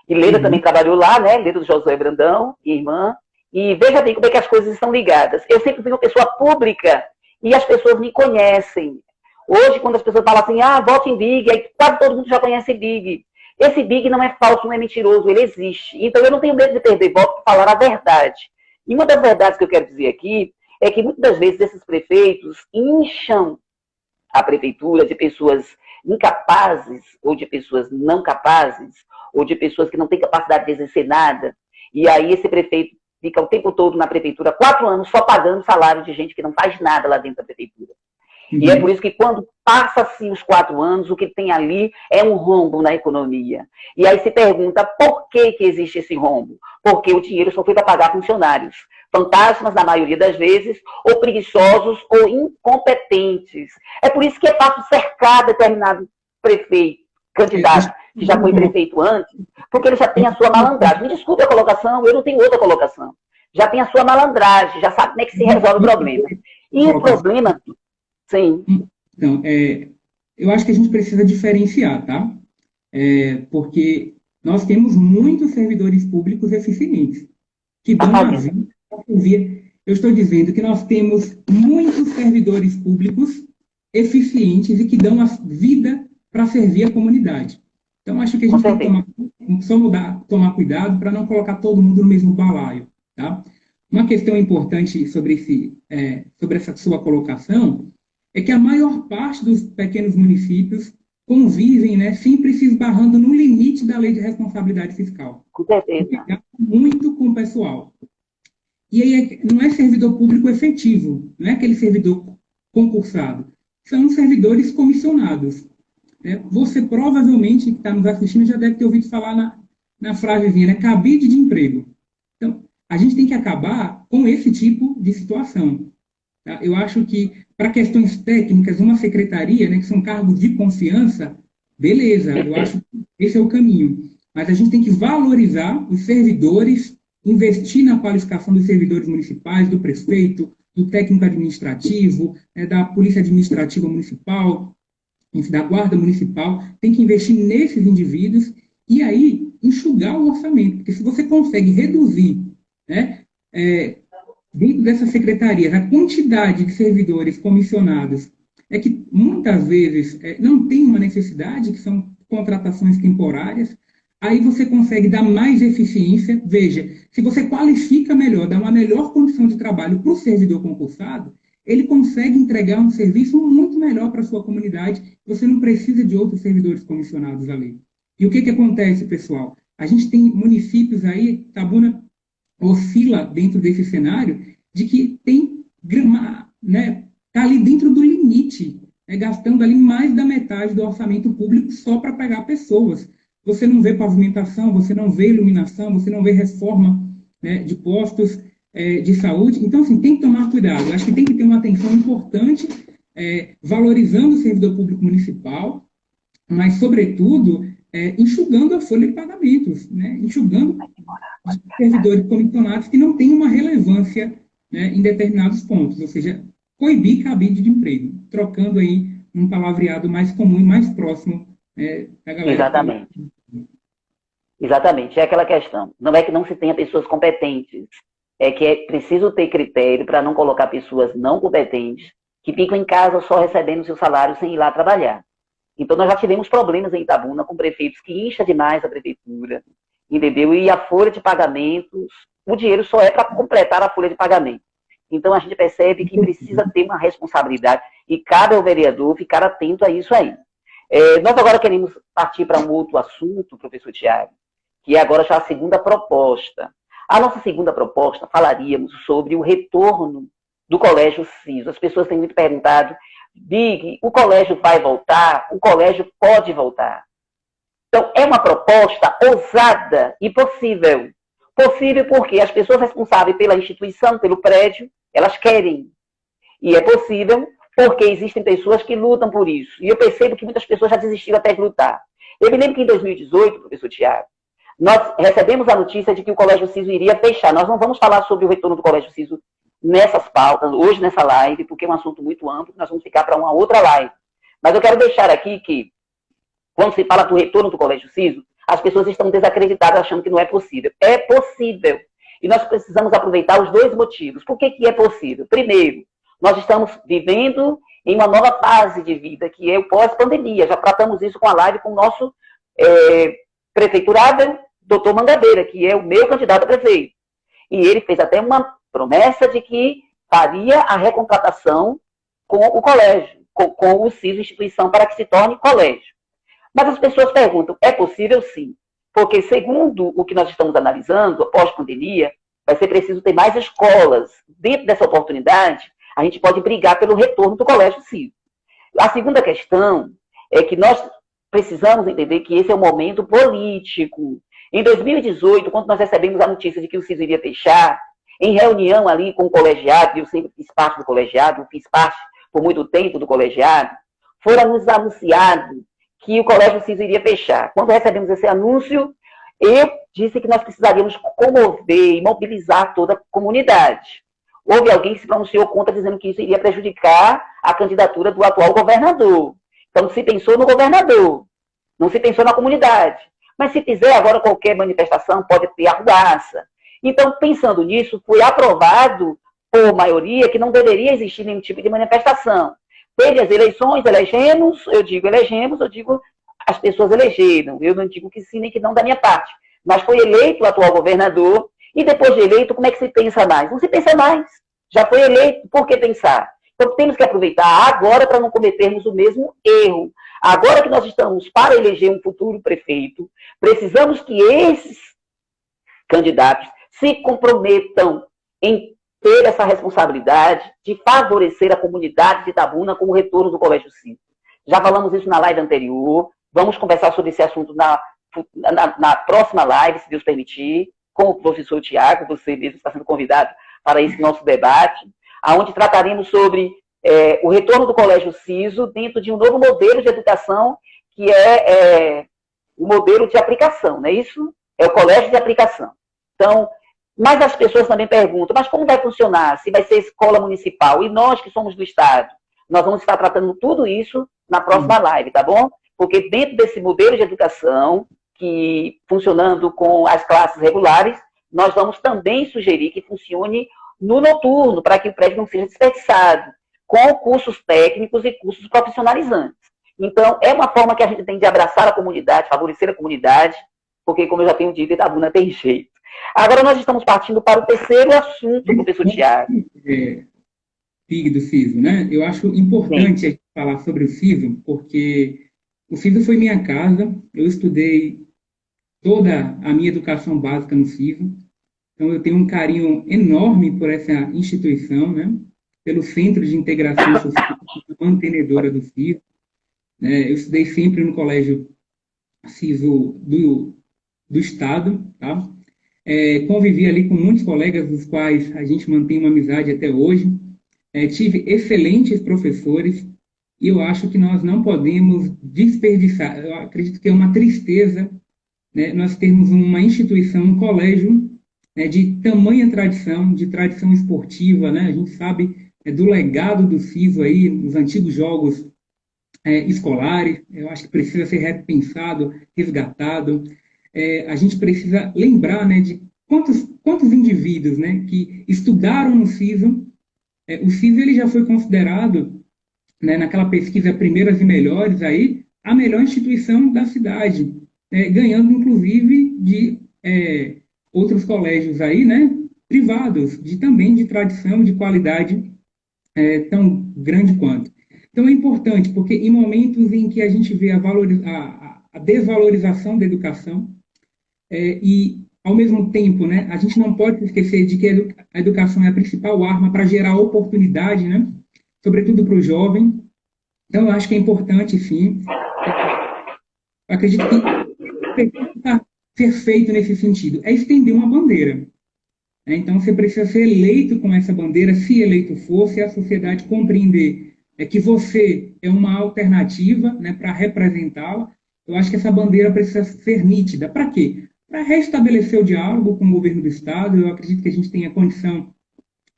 E Leda também trabalhou lá, né? Leda do Josué Brandão, minha irmã. E veja bem como é que as coisas estão ligadas. Eu sempre fui uma pessoa pública e as pessoas me conhecem. Hoje, quando as pessoas falam assim, vote em Big, aí quase todo mundo já conhece Big. Esse Big não é falso, não é mentiroso, ele existe. Então, eu não tenho medo de perder voto para falar a verdade. E uma das verdades que eu quero dizer aqui é que muitas das vezes esses prefeitos incham a prefeitura de pessoas incapazes, ou de pessoas não capazes, ou de pessoas que não têm capacidade de exercer nada. E aí esse prefeito fica o tempo todo na prefeitura, 4 anos, só pagando salário de gente que não faz nada lá dentro da prefeitura. E é por isso que quando passa-se os 4 anos, o que tem ali é um rombo na economia. E aí se pergunta por que existe esse rombo? Porque o dinheiro só foi para pagar funcionários. Fantasmas, na maioria das vezes, ou preguiçosos ou incompetentes. É por isso que é fácil cercar determinado prefeito, candidato, que já foi prefeito antes, porque ele já tem a sua malandragem. Me desculpe a colocação, eu não tenho outra colocação. Já tem a sua malandragem, já sabe como é que se resolve o problema. E o problema... Sim. Então, eu acho que a gente precisa diferenciar, tá? Porque nós temos muitos servidores públicos eficientes, que dão a vida para servir. Eu estou dizendo que nós temos muitos servidores públicos eficientes e que dão a vida para servir a comunidade. Então, acho que a gente tem que tomar cuidado para não colocar todo mundo no mesmo balaio, tá? Uma questão importante sobre essa sua colocação é que a maior parte dos pequenos municípios convivem, né, sempre se esbarrando no limite da lei de responsabilidade fiscal. Com certeza. Muito com o pessoal. E aí não é servidor público efetivo, não é aquele servidor concursado. São servidores comissionados. Você provavelmente, que está nos assistindo, já deve ter ouvido falar na frasezinha, né, cabide de emprego. Então, a gente tem que acabar com esse tipo de situação. Tá? Eu acho que, para questões técnicas, uma secretaria, né, que são cargos de confiança, beleza, eu acho que esse é o caminho. Mas a gente tem que valorizar os servidores, investir na qualificação dos servidores municipais, do prefeito, do técnico administrativo, da polícia administrativa municipal, enfim, da guarda municipal, tem que investir nesses indivíduos e aí enxugar o orçamento. Porque se você consegue reduzir, né, dentro dessas secretarias, a quantidade de servidores comissionados é que muitas vezes não tem uma necessidade, que são contratações temporárias, aí você consegue dar mais eficiência. Veja, se você qualifica melhor, dá uma melhor condição de trabalho para o servidor concursado, ele consegue entregar um serviço muito melhor para a sua comunidade, você não precisa de outros servidores comissionados ali. E o que acontece, pessoal? A gente tem municípios aí, Itabuna oscila dentro desse cenário, de que tem né, tá ali dentro do limite, gastando ali mais da metade do orçamento público só para pegar pessoas. Você não vê pavimentação, você não vê iluminação, você não vê reforma, né, de postos de saúde. Então, assim, tem que tomar cuidado. Acho que tem que ter uma atenção importante, valorizando o servidor público municipal, mas, sobretudo, enxugando a folha de pagamentos, né, enxugando os servidores comissionados que não têm uma relevância, né, em determinados pontos, ou seja, coibir cabide de emprego, trocando aí um palavreado mais comum e mais próximo da galera. Exatamente. Exatamente, é aquela questão. Não é que não se tenha pessoas competentes, é que é preciso ter critério para não colocar pessoas não competentes que ficam em casa só recebendo seu salário sem ir lá trabalhar. Então, nós já tivemos problemas em Itabuna com prefeitos que incha demais a prefeitura, entendeu? E a folha de pagamentos, o dinheiro só é para completar a folha de pagamento. Então, a gente percebe que precisa ter uma responsabilidade e cabe ao vereador ficar atento a isso aí. Nós agora queremos partir para um outro assunto, professor Tiago, que é agora já a segunda proposta. A nossa segunda proposta, falaríamos sobre o retorno do colégio CISO. As pessoas têm muito perguntado, Big, o colégio vai voltar? O colégio pode voltar? Então, é uma proposta ousada e possível. Possível porque as pessoas responsáveis pela instituição, pelo prédio, elas querem. E é possível porque existem pessoas que lutam por isso. E eu percebo que muitas pessoas já desistiram até de lutar. Eu me lembro que em 2018, professor Tiago, nós recebemos a notícia de que o Colégio Ciso iria fechar. Nós não vamos falar sobre o retorno do Colégio Ciso nessas pautas, hoje nessa live, porque é um assunto muito amplo, nós vamos ficar para uma outra live. Mas eu quero deixar aqui que, quando se fala do retorno do Colégio Ciso, as pessoas estão desacreditadas, achando que não é possível. É possível. E nós precisamos aproveitar os dois motivos. Por que é possível? Primeiro, nós estamos vivendo em uma nova fase de vida, que é o pós-pandemia. Já tratamos isso com a live com o nosso prefeiturável, doutor Mangabeira, que é o meu candidato a prefeito. E ele fez até uma promessa de que faria a recontratação com o colégio, com o CISO, instituição, para que se torne colégio. Mas as pessoas perguntam, é possível sim? Porque segundo o que nós estamos analisando, após pandemia, vai ser preciso ter mais escolas. Dentro dessa oportunidade, a gente pode brigar pelo retorno do colégio CISO. A segunda questão é que nós precisamos entender que esse é um momento político. Em 2018, quando nós recebemos a notícia de que o CISO iria fechar, em reunião ali com o colegiado, e eu sempre fiz parte do colegiado, fiz parte por muito tempo do colegiado, foram-nos anunciado que o Colégio CISO iria fechar. Quando recebemos esse anúncio, eu disse que nós precisaríamos comover e mobilizar toda a comunidade. Houve alguém que se pronunciou contra, dizendo que isso iria prejudicar a candidatura do atual governador. Então, se pensou no governador, não se pensou na comunidade. Mas se fizer agora qualquer manifestação, pode ter arruaça. Então, pensando nisso, foi aprovado por maioria que não deveria existir nenhum tipo de manifestação. Teve as eleições, elegemos, eu digo as pessoas elegeram. Eu não digo que sim nem que não da minha parte. Mas foi eleito o atual governador, e depois de eleito, como é que se pensa mais? Não se pensa mais. Já foi eleito, por que pensar? Então, temos que aproveitar agora para não cometermos o mesmo erro. Agora que nós estamos para eleger um futuro prefeito, precisamos que esses candidatos se comprometam em ter essa responsabilidade de favorecer a comunidade de Itabuna com o retorno do Colégio CISO. Já falamos isso na live anterior, vamos conversar sobre esse assunto na próxima live, se Deus permitir, com o professor Tiago, você mesmo está sendo convidado para esse nosso debate, onde trataremos sobre o retorno do Colégio CISO dentro de um novo modelo de educação, que é o modelo de aplicação, não é isso? É o colégio de aplicação. Então, mas as pessoas também perguntam, mas como vai funcionar? Se vai ser escola municipal? E nós que somos do Estado? Nós vamos estar tratando tudo isso na próxima live, tá bom? Porque dentro desse modelo de educação, que funcionando com as classes regulares, nós vamos também sugerir que funcione no noturno, para que o prédio não seja desperdiçado, com cursos técnicos e cursos profissionalizantes. Então, é uma forma que a gente tem de abraçar a comunidade, favorecer a comunidade, porque, como eu já tenho dito, Itabuna tem jeito. Agora nós estamos partindo para o terceiro assunto, professor Tiago. PIG do CISO, né? Eu acho importante a gente falar sobre o CISO, porque o CISO foi minha casa, eu estudei toda a minha educação básica no CISO, então eu tenho um carinho enorme por essa instituição, né? Pelo Centro de Integração Social, mantenedora do CISO. Eu estudei sempre no colégio CISO do Estado, tá? Convivi ali com muitos colegas, dos quais a gente mantém uma amizade até hoje. Tive excelentes professores e eu acho que nós não podemos desperdiçar. Eu acredito que é uma tristeza, né, nós termos uma instituição, um colégio, né, de tamanha tradição, de tradição esportiva, né? A gente sabe do legado do CISO aí, nos antigos jogos escolares. Eu acho que precisa ser repensado, resgatado. A gente precisa lembrar, né, de quantos indivíduos, né, que estudaram no CISO. O CISO ele já foi considerado, né, naquela pesquisa Primeiras e Melhores, aí, a melhor instituição da cidade, ganhando, inclusive, de outros colégios aí, né, privados, também de tradição, de qualidade tão grande quanto. Então, é importante, porque em momentos em que a gente vê a desvalorização da educação, e, ao mesmo tempo, né, a gente não pode esquecer de que a educação é a principal arma para gerar oportunidade, né, sobretudo para o jovem. Então, eu acho que é importante, sim. Eu acredito que está ser feito nesse sentido é estender uma bandeira. né? Então, você precisa ser eleito com essa bandeira, se eleito for, se a sociedade compreender que você é uma alternativa, né, para representá-la. Eu acho que essa bandeira precisa ser nítida. Para quê? Para restabelecer o diálogo com o governo do Estado. Eu acredito que a gente tenha condição,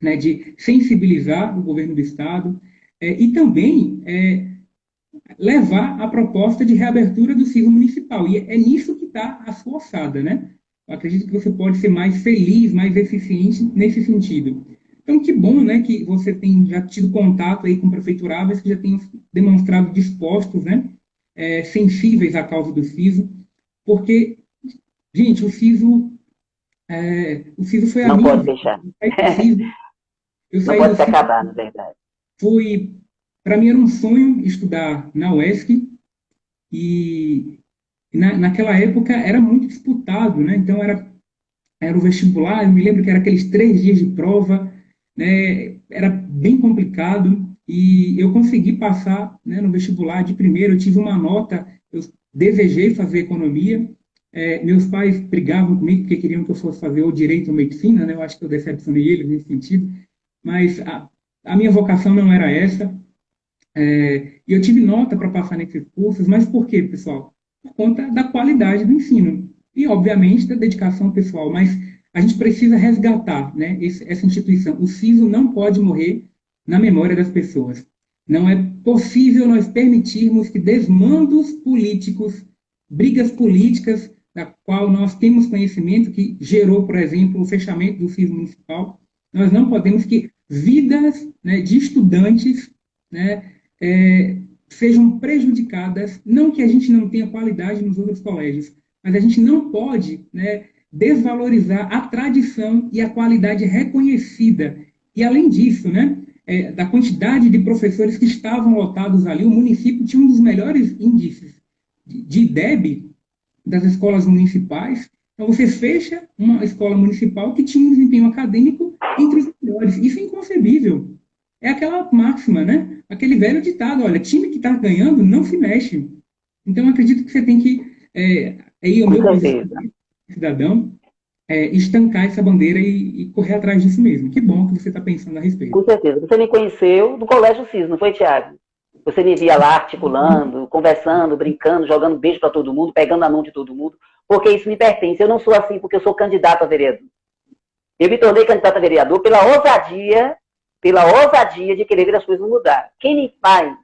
né, de sensibilizar o governo do Estado e também levar a proposta de reabertura do CISO municipal. E é nisso que está a sua ossada, né? Eu acredito que você pode ser mais feliz, mais eficiente nesse sentido. Então, que bom, né, que você tem já tido contato aí com prefeituráveis que já tenham demonstrado dispostos, né, sensíveis à causa do CISO, porque, gente, o CISO foi a Não minha pode vida. fechar. Eu Não saí pode do se CISO, acabar, na verdade. para mim era um sonho estudar na UESC, e naquela época era muito disputado, né? Então era o vestibular, eu me lembro que era aqueles 3 dias de prova, né? Era bem complicado e eu consegui passar, né, no vestibular de primeiro. Eu tive uma nota, eu desejei fazer economia. Meus pais brigavam comigo porque queriam que eu fosse fazer ou direito ou medicina, né? Eu acho que eu decepcionei eles nesse sentido, mas a minha vocação não era essa. E eu tive nota para passar nesses cursos, mas por quê, pessoal? Por conta da qualidade do ensino e, obviamente, da dedicação pessoal. Mas a gente precisa resgatar, né, essa instituição. O CISO não pode morrer na memória das pessoas. Não é possível nós permitirmos que desmandos políticos, brigas políticas, da qual nós temos conhecimento, que gerou, por exemplo, o fechamento do CISO municipal. Nós não podemos que vidas, né, de estudantes, né, sejam prejudicadas. Não que a gente não tenha qualidade nos outros colégios, mas a gente não pode, né, desvalorizar a tradição e a qualidade reconhecida. E, além disso, né, da quantidade de professores que estavam lotados ali, o município tinha um dos melhores índices de IDEB das escolas municipais. Então, você fecha uma escola municipal que tinha um desempenho acadêmico entre os melhores. Isso é inconcebível. É aquela máxima, né? Aquele velho ditado: olha, time que está ganhando não se mexe. Então, eu acredito que você tem que, aí o Com meu certeza. cidadão, estancar essa bandeira e correr atrás disso mesmo. Que bom que você está pensando a respeito. Com certeza. Você me conheceu do Colégio CIS, não foi, Tiago? Você me via lá articulando, conversando, brincando, jogando beijo para todo mundo, pegando a mão de todo mundo, porque isso me pertence. Eu não sou assim porque eu sou candidato a vereador. Eu me tornei candidato a vereador pela ousadia de querer ver as coisas mudar. Quem me faz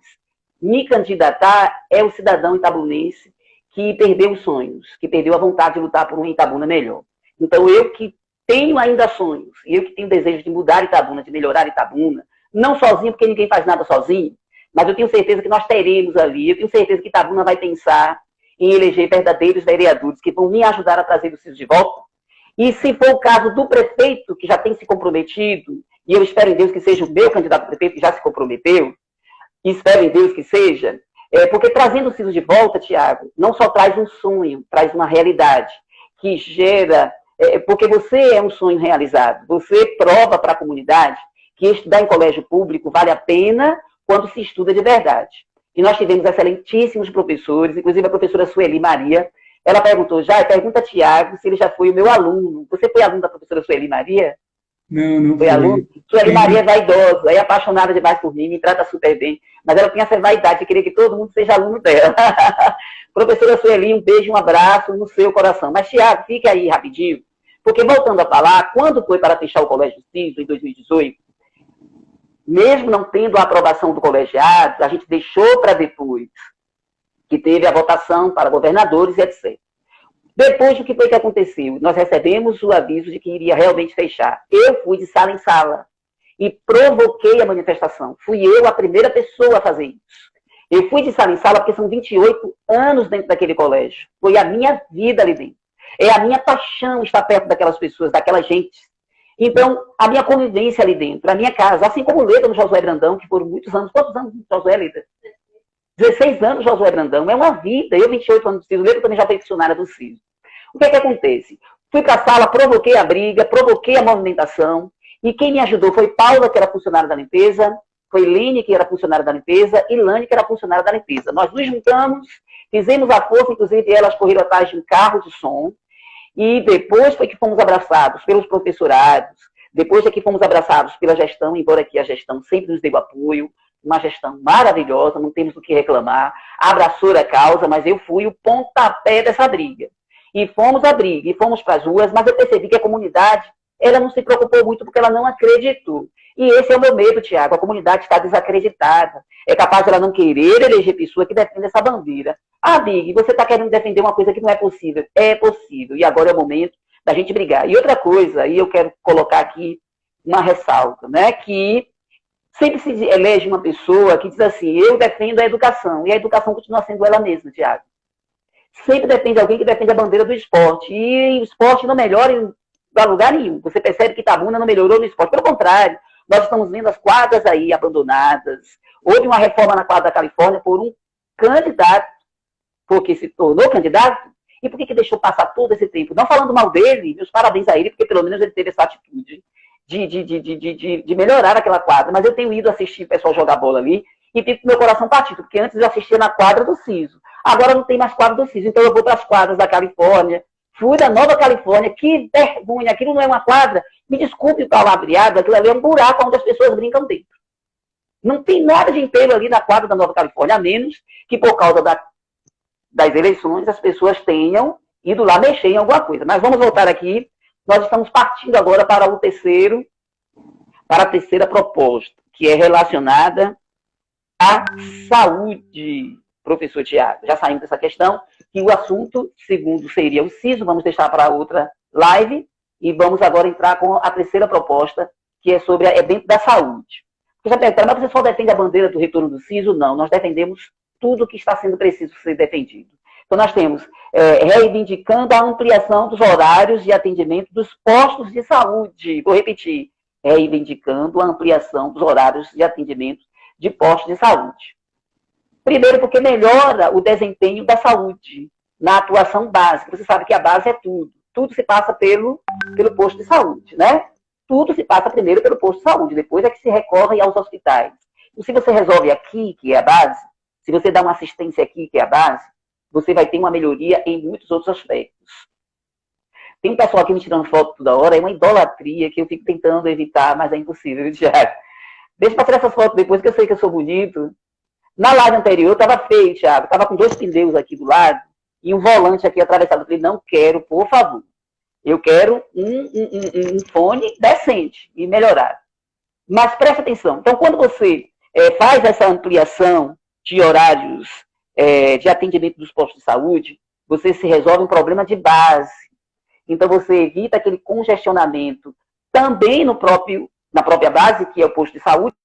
me candidatar é o cidadão itabunense que perdeu os sonhos, que perdeu a vontade de lutar por uma Itabuna melhor. Então, eu que tenho ainda sonhos, e eu que tenho desejo de mudar Itabuna, de melhorar Itabuna, não sozinho, porque ninguém faz nada sozinho, mas eu tenho certeza que nós teremos ali, eu tenho certeza que Itabuna vai pensar em eleger verdadeiros vereadores que vão me ajudar a trazer o CISO de volta. E se for o caso do prefeito, que já tem se comprometido, e eu espero em Deus que seja o meu candidato a prefeito, que já se comprometeu, e espero em Deus que seja, porque trazendo o CISO de volta, Tiago, não só traz um sonho, traz uma realidade que gera, porque você é um sonho realizado, você prova para a comunidade que estudar em colégio público vale a pena quando se estuda de verdade. E nós tivemos excelentíssimos professores, inclusive a professora Sueli Maria. Ela perguntou, pergunta a Tiago se ele já foi o meu aluno. Você foi aluno da professora Sueli Maria? Não Foi aluno? Sueli Maria é vaidosa, é apaixonada demais por mim, me trata super bem, mas ela tem essa vaidade de querer que todo mundo seja aluno dela. Professora Sueli, um beijo, um abraço no seu coração. Mas, Tiago, fique aí rapidinho, porque voltando a falar, quando foi para fechar o Colégio CISO em 2018, mesmo não tendo a aprovação do colegiado, a gente deixou para depois, que teve a votação para governadores e etc. Depois, o que foi que aconteceu? Nós recebemos o aviso de que iria realmente fechar. Eu fui de sala em sala e provoquei a manifestação. Fui eu a primeira pessoa a fazer isso. Eu fui de sala em sala porque são 28 anos dentro daquele colégio. Foi a minha vida ali dentro. É a minha paixão estar perto daquelas pessoas, daquela gente. Então, a minha convivência ali dentro, a minha casa, assim como Leda no Josué Brandão, que foram muitos anos. Quantos anos Josué, Leda? 16 anos Josué Brandão. É uma vida. Eu, 28 anos do CISO, Leda também já foi funcionária do CISO. O que é que acontece? Fui para a sala, provoquei a briga, provoquei a movimentação, e quem me ajudou foi Paula, que era funcionária da limpeza, foi Lene, que era funcionária da limpeza, e Lane, que era funcionária da limpeza. Nós nos juntamos, fizemos a força, inclusive elas correram atrás de um carro de som, E depois foi que fomos abraçados pelos professorados, depois é que fomos abraçados pela gestão, embora que a gestão sempre nos deu apoio, uma gestão maravilhosa, não temos o que reclamar, abraçou a causa, mas eu fui o pontapé dessa briga. E fomos à briga, e fomos para as ruas, mas eu percebi que a comunidade, ela não se preocupou muito porque ela não acreditou. E esse é o meu medo, Tiago, a comunidade está desacreditada. É capaz de ela não querer eleger pessoa que defenda essa bandeira. Ah, Big, você está querendo defender uma coisa que não é possível. É possível, e agora é o momento da gente brigar. E outra coisa, aí eu quero colocar aqui uma ressalva, né, que sempre se elege uma pessoa que diz assim, eu defendo a educação, e a educação continua sendo ela mesma, Tiago. Sempre depende de alguém que defende a bandeira do esporte, e o esporte não melhora em lugar nenhum. Você percebe que Itabuna não melhorou no esporte, pelo contrário, nós estamos vendo as quadras aí abandonadas. Houve uma reforma na quadra da Califórnia por um candidato, porque se tornou candidato, e por que deixou passar todo esse tempo? Não falando mal dele, meus parabéns a ele, porque pelo menos ele teve essa atitude de melhorar aquela quadra. Mas eu tenho ido assistir o pessoal jogar bola ali e fico com meu coração partido, porque antes eu assistia na quadra do Ciso. Agora não tem mais quadra do Ciso, então eu vou para as quadras da Califórnia. Fui da Nova Califórnia, que vergonha, aquilo não é uma quadra. Me desculpe o palavreado, aquilo ali é um buraco onde as pessoas brincam dentro. Não tem nada de inteiro ali na quadra da Nova Califórnia, a menos que por causa das eleições as pessoas tenham ido lá mexer em alguma coisa. Mas vamos voltar aqui. Nós estamos partindo agora para a terceira proposta, que é relacionada à saúde, professor Tiago. Já saímos dessa questão, que o assunto, segundo seria o CISO, vamos deixar para outra live, e vamos agora entrar com a terceira proposta, que é sobre dentro da saúde. Você já perguntaram, mas você só defende a bandeira do retorno do CISO? Não, nós defendemos tudo que está sendo preciso ser defendido. Então, nós temos reivindicando a ampliação dos horários de atendimento dos postos de saúde. Vou repetir, reivindicando a ampliação dos horários de atendimento de postos de saúde. Primeiro, porque melhora o desempenho da saúde na atuação básica. Você sabe que a base é tudo. Tudo se passa pelo posto de saúde, né? Tudo se passa primeiro pelo posto de saúde, depois é que se recorre aos hospitais. E se você resolve aqui, que é a base, se você dá uma assistência aqui, que é a base, você vai ter uma melhoria em muitos outros aspectos. Tem um pessoal aqui me tirando foto toda hora, é uma idolatria que eu fico tentando evitar, mas é impossível, Thiago. Deixa eu passar essas fotos depois, que eu sei que eu sou bonito. Na live anterior, estava feio, Thiago. Estava com 2 pneus aqui do lado e um volante aqui atravessado. Eu falei, não quero, por favor. Eu quero um fone decente e melhorado. Mas preste atenção. Então, quando você faz essa ampliação de horários de atendimento dos postos de saúde, você se resolve um problema de base. Então, você evita aquele congestionamento também na própria base, que é o posto de saúde.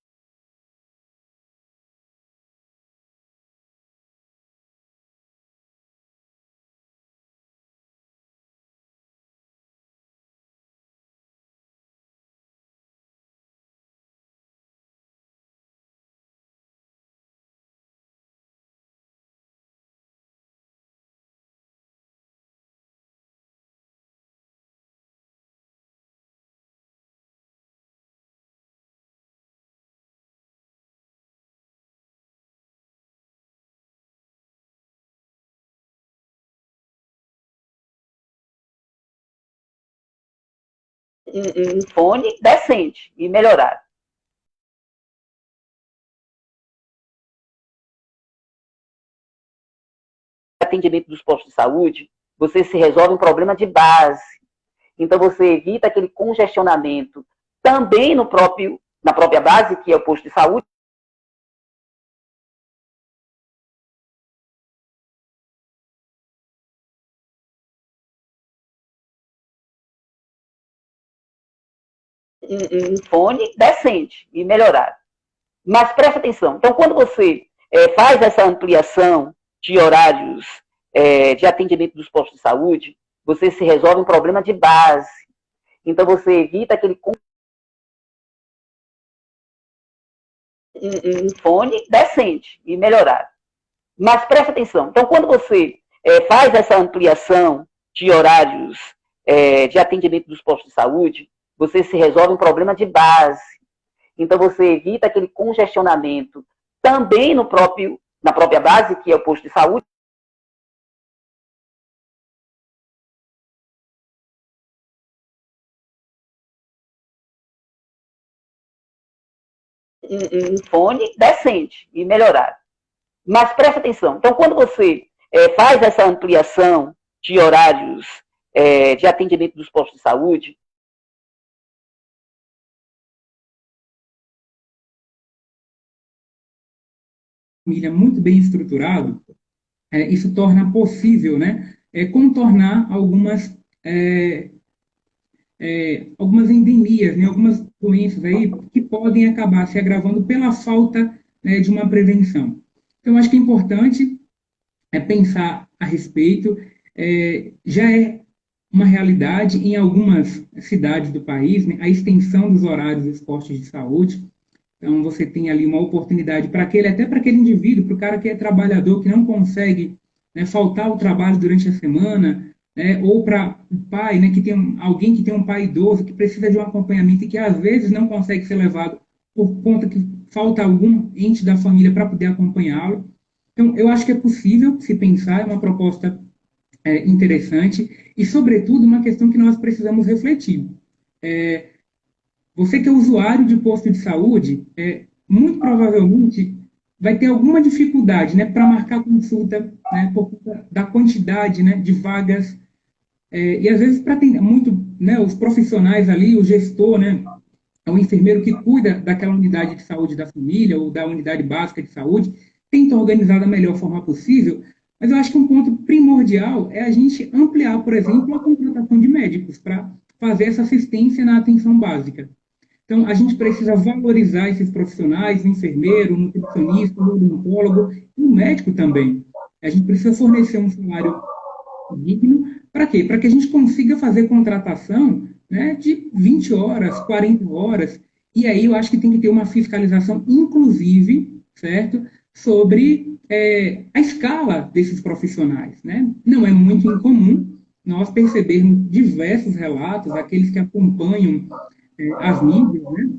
Um fone decente e melhorado. Atendimento dos postos de saúde, você se resolve um problema de base. Então, você evita aquele congestionamento também na própria base, que é o posto de saúde. Um fone decente e melhorado. Mas preste atenção. Então, quando você faz essa ampliação de horários de atendimento dos postos de saúde, você se resolve um problema de base. Então, você evita aquele um fone decente e melhorado. Mas preste atenção. Então, quando você faz essa ampliação de horários de atendimento dos postos de saúde, você se resolve um problema de base. Então, você evita aquele congestionamento também na própria base, que é o posto de saúde. um fone decente e melhorado. Mas preste atenção. Então, quando você faz essa ampliação de horários de atendimento dos postos de saúde, família muito bem estruturado, isso torna possível, né, contornar algumas endemias, né, algumas doenças aí que podem acabar se agravando pela falta, né, de uma prevenção. Então, acho que é importante pensar a respeito. Já é uma realidade em algumas cidades do país, né, a extensão dos horários dos postos de saúde. Então, você tem ali uma oportunidade até para aquele indivíduo, para o cara que é trabalhador, que não consegue, né, faltar ao trabalho durante a semana, né, ou para o pai, né, alguém que tem um pai idoso, que precisa de um acompanhamento e que às vezes não consegue ser levado por conta que falta algum ente da família para poder acompanhá-lo. Então, eu acho que é possível se pensar, é uma proposta interessante e, sobretudo, uma questão que nós precisamos refletir. Você que é usuário de posto de saúde, muito provavelmente vai ter alguma dificuldade, né, para marcar consulta, né, por conta da quantidade, né, de vagas. E às vezes, para atender muito, né, os profissionais ali, o gestor, né, o enfermeiro que cuida daquela unidade de saúde da família ou da unidade básica de saúde, tenta organizar da melhor forma possível, mas eu acho que um ponto primordial é a gente ampliar, por exemplo, a contratação de médicos para fazer essa assistência na atenção básica. Então, a gente precisa valorizar esses profissionais, o enfermeiro, o nutricionista, o odontólogo e o médico também. A gente precisa fornecer um salário digno. Para quê? Para que a gente consiga fazer contratação, né, de 20 horas, 40 horas. E aí eu acho que tem que ter uma fiscalização, inclusive, certo, sobre a escala desses profissionais. Né? Não é muito incomum nós percebermos diversos relatos, aqueles que acompanham as mídias, né?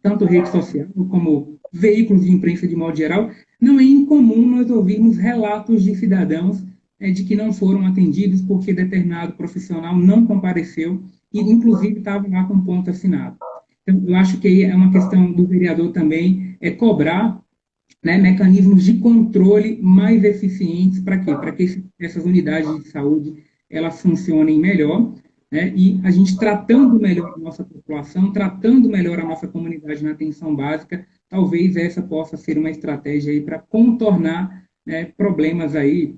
Tanto rede social como veículos de imprensa de modo geral, não é incomum nós ouvirmos relatos de cidadãos de que não foram atendidos porque determinado profissional não compareceu e, inclusive, estava lá com ponto assinado. Então, eu acho que é uma questão do vereador também cobrar, né, mecanismos de controle mais eficientes para quê? Para que essas unidades de saúde elas funcionem melhor, né, e a gente tratando melhor a nossa população, tratando melhor a nossa comunidade na atenção básica, talvez essa possa ser uma estratégia aí para contornar, né, problemas aí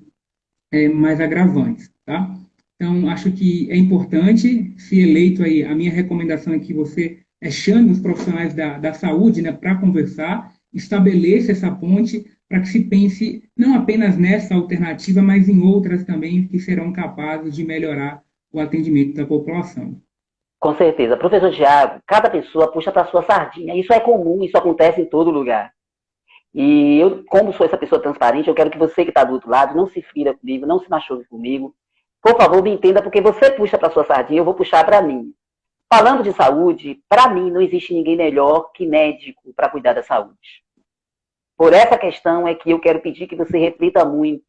mais agravantes, tá? Então, acho que é importante, se eleito aí, a minha recomendação é que você chame os profissionais da saúde, né, para conversar, estabeleça essa ponte para que se pense não apenas nessa alternativa, mas em outras também que serão capazes de melhorar o atendimento da população. Com certeza. Professor Tiago, cada pessoa puxa para a sua sardinha. Isso é comum, isso acontece em todo lugar. E eu, como sou essa pessoa transparente, eu quero que você que está do outro lado não se fira comigo, não se machuque comigo. Por favor, me entenda, porque você puxa para a sua sardinha, eu vou puxar para mim. Falando de saúde, para mim não existe ninguém melhor que médico para cuidar da saúde. Por essa questão é que eu quero pedir que você reflita muito.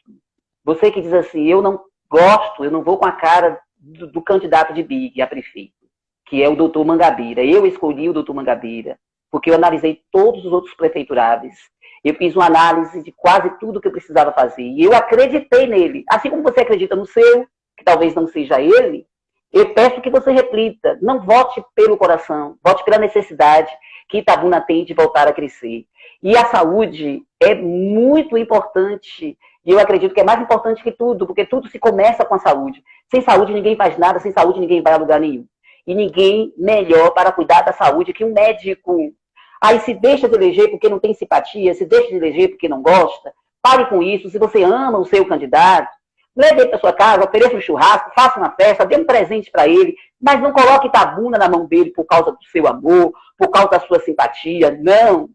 Você que diz assim, eu não gosto, eu não vou com a cara do candidato de Big a prefeito, que é o doutor Mangabeira. Eu escolhi o doutor Mangabeira, porque eu analisei todos os outros prefeituráveis. Eu fiz uma análise de quase tudo que eu precisava fazer. E eu acreditei nele. Assim como você acredita no seu, que talvez não seja ele, eu peço que você reflita. Não vote pelo coração, vote pela necessidade que Itabuna tem de voltar a crescer. E a saúde é muito importante. E eu acredito que é mais importante que tudo, porque tudo se começa com a saúde. Sem saúde ninguém faz nada, sem saúde ninguém vai a lugar nenhum. E ninguém melhor para cuidar da saúde que um médico. Aí se deixa de eleger porque não tem simpatia, se deixa de eleger porque não gosta, pare com isso. Se você ama o seu candidato, leve ele para sua casa, ofereça um churrasco, faça uma festa, dê um presente para ele, mas não coloque Itabuna na mão dele por causa do seu amor, por causa da sua simpatia. Não.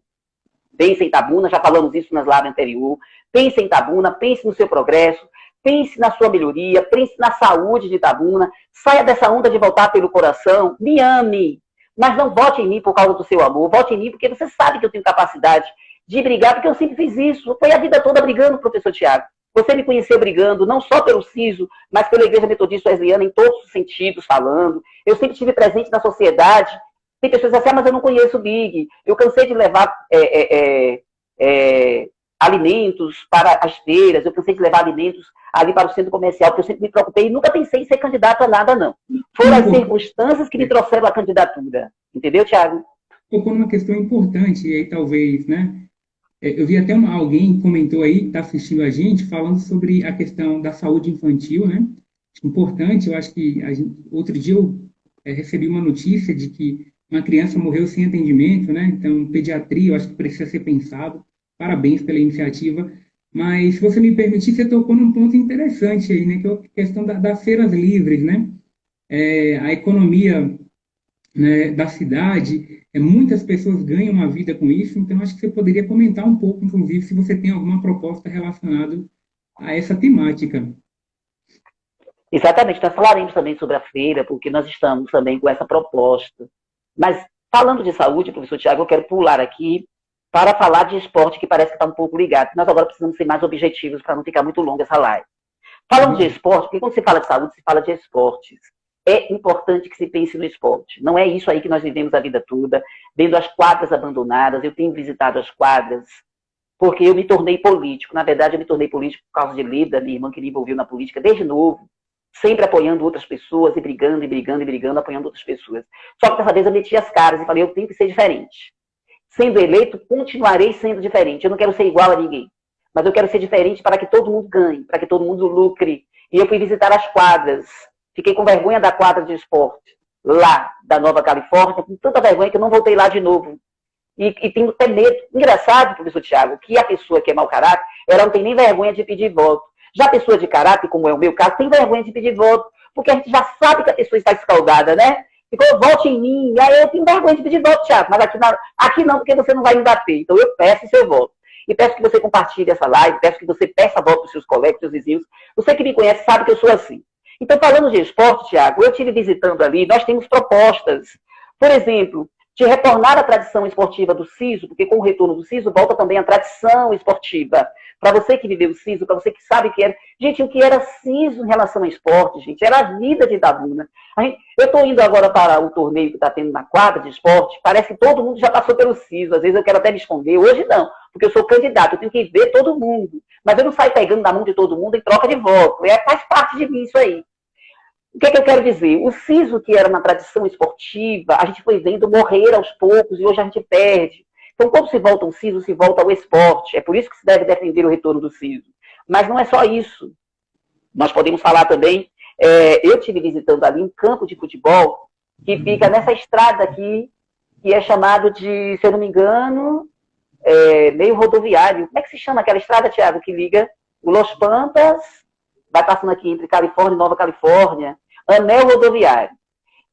Pense em Itabuna, já falamos isso nas lives anteriores. Pense em Itabuna, pense no seu progresso, pense na sua melhoria, pense na saúde de Itabuna. Saia dessa onda de voltar pelo coração, me ame. Mas não vote em mim por causa do seu amor, vote em mim porque você sabe que eu tenho capacidade de brigar, porque eu sempre fiz isso. Foi a vida toda brigando, professor Tiago. Você me conheceu brigando, não só pelo CISO, mas pela Igreja Metodista Wesleyana, em todos os sentidos, falando. Eu sempre estive presente na sociedade, Tem pessoas assim, mas eu não conheço o Big. Eu cansei de levar alimentos para as feiras, eu cansei de levar alimentos ali para o centro comercial, porque eu sempre me preocupei e nunca pensei em ser candidato a nada, não. Foram as circunstâncias que me trouxeram a candidatura. Entendeu, Thiago? Tocou numa questão importante, e aí talvez, né? Eu vi até alguém comentou aí, que está assistindo a gente, falando sobre a questão da saúde infantil, né? Importante, eu acho que outro dia eu recebi uma notícia de que uma criança morreu sem atendimento, né? Então, pediatria, eu acho que precisa ser pensado. Parabéns pela iniciativa. Mas, se você me permitir, você tocou num ponto interessante aí, né? Que é a questão das feiras livres, né? A economia, né, da cidade, muitas pessoas ganham a vida com isso, então acho que você poderia comentar um pouco, inclusive, se você tem alguma proposta relacionada a essa temática. Exatamente, nós falaremos também sobre a feira, porque nós estamos também com essa proposta. Mas, falando de saúde, professor Tiago, eu quero pular aqui para falar de esporte, que parece que está um pouco ligado. Nós agora precisamos ser mais objetivos para não ficar muito longa essa live. Falando de esporte, porque quando se fala de saúde, se fala de esportes. É importante que se pense no esporte. Não é isso aí que nós vivemos a vida toda, vendo as quadras abandonadas. Eu tenho visitado as quadras porque eu me tornei político. Na verdade, eu me tornei político por causa de Leda, minha irmã, que me envolveu na política desde novo, sempre apoiando outras pessoas e brigando, e brigando, e brigando, apoiando outras pessoas. Só que dessa vez eu meti as caras e falei, eu tenho que ser diferente. Sendo eleito, continuarei sendo diferente. Eu não quero ser igual a ninguém, mas eu quero ser diferente para que todo mundo ganhe, para que todo mundo lucre. E eu fui visitar as quadras. Fiquei com vergonha da quadra de esporte, lá da Nova Califórnia, com tanta vergonha que eu não voltei lá de novo. E tenho até medo. Engraçado, professor Tiago, que a pessoa que é mau caráter, ela não tem nem vergonha de pedir voto. Já a pessoa de caráter, como é o meu caso, tem vergonha de pedir voto, porque a gente já sabe que a pessoa está escaldada, né? Ficou, vote em mim. E aí eu tenho vergonha de pedir voto, Tiago, mas aqui não, porque você não vai me bater. Então eu peço seu voto. E peço que você compartilhe essa live, peço que você peça voto para os seus colegas, seus vizinhos. Você que me conhece sabe que eu sou assim. Então, falando de esporte, Tiago, eu estive visitando ali, nós temos propostas. Por exemplo, de retornar à tradição esportiva do SISU, porque com o retorno do SISU volta também a tradição esportiva. Para você que viveu o SISU, para você que sabe que era... Gente, o que era SISU em relação ao esporte, gente, era a vida de Itabuna. Eu estou indo agora para o torneio que está tendo na quadra de esporte, parece que todo mundo já passou pelo SISU, às vezes eu quero até me esconder, hoje não, porque eu sou candidato, eu tenho que ver todo mundo. Mas eu não saio pegando na mão de todo mundo em troca de voto, faz parte de mim isso aí. O que é que eu quero dizer? O SISU, que era uma tradição esportiva, a gente foi vendo morrer aos poucos e hoje a gente perde. Então, quando se volta ao SISU, se volta ao esporte. É por isso que se deve defender o retorno do SISU. Mas não é só isso. Nós podemos falar também, eu estive visitando ali um campo de futebol que fica nessa estrada aqui, que é chamado de, se eu não me engano, meio rodoviário. Como é que se chama aquela estrada, Thiago, que liga o Los Pampas, vai passando aqui entre Califórnia e Nova Califórnia, anel rodoviário.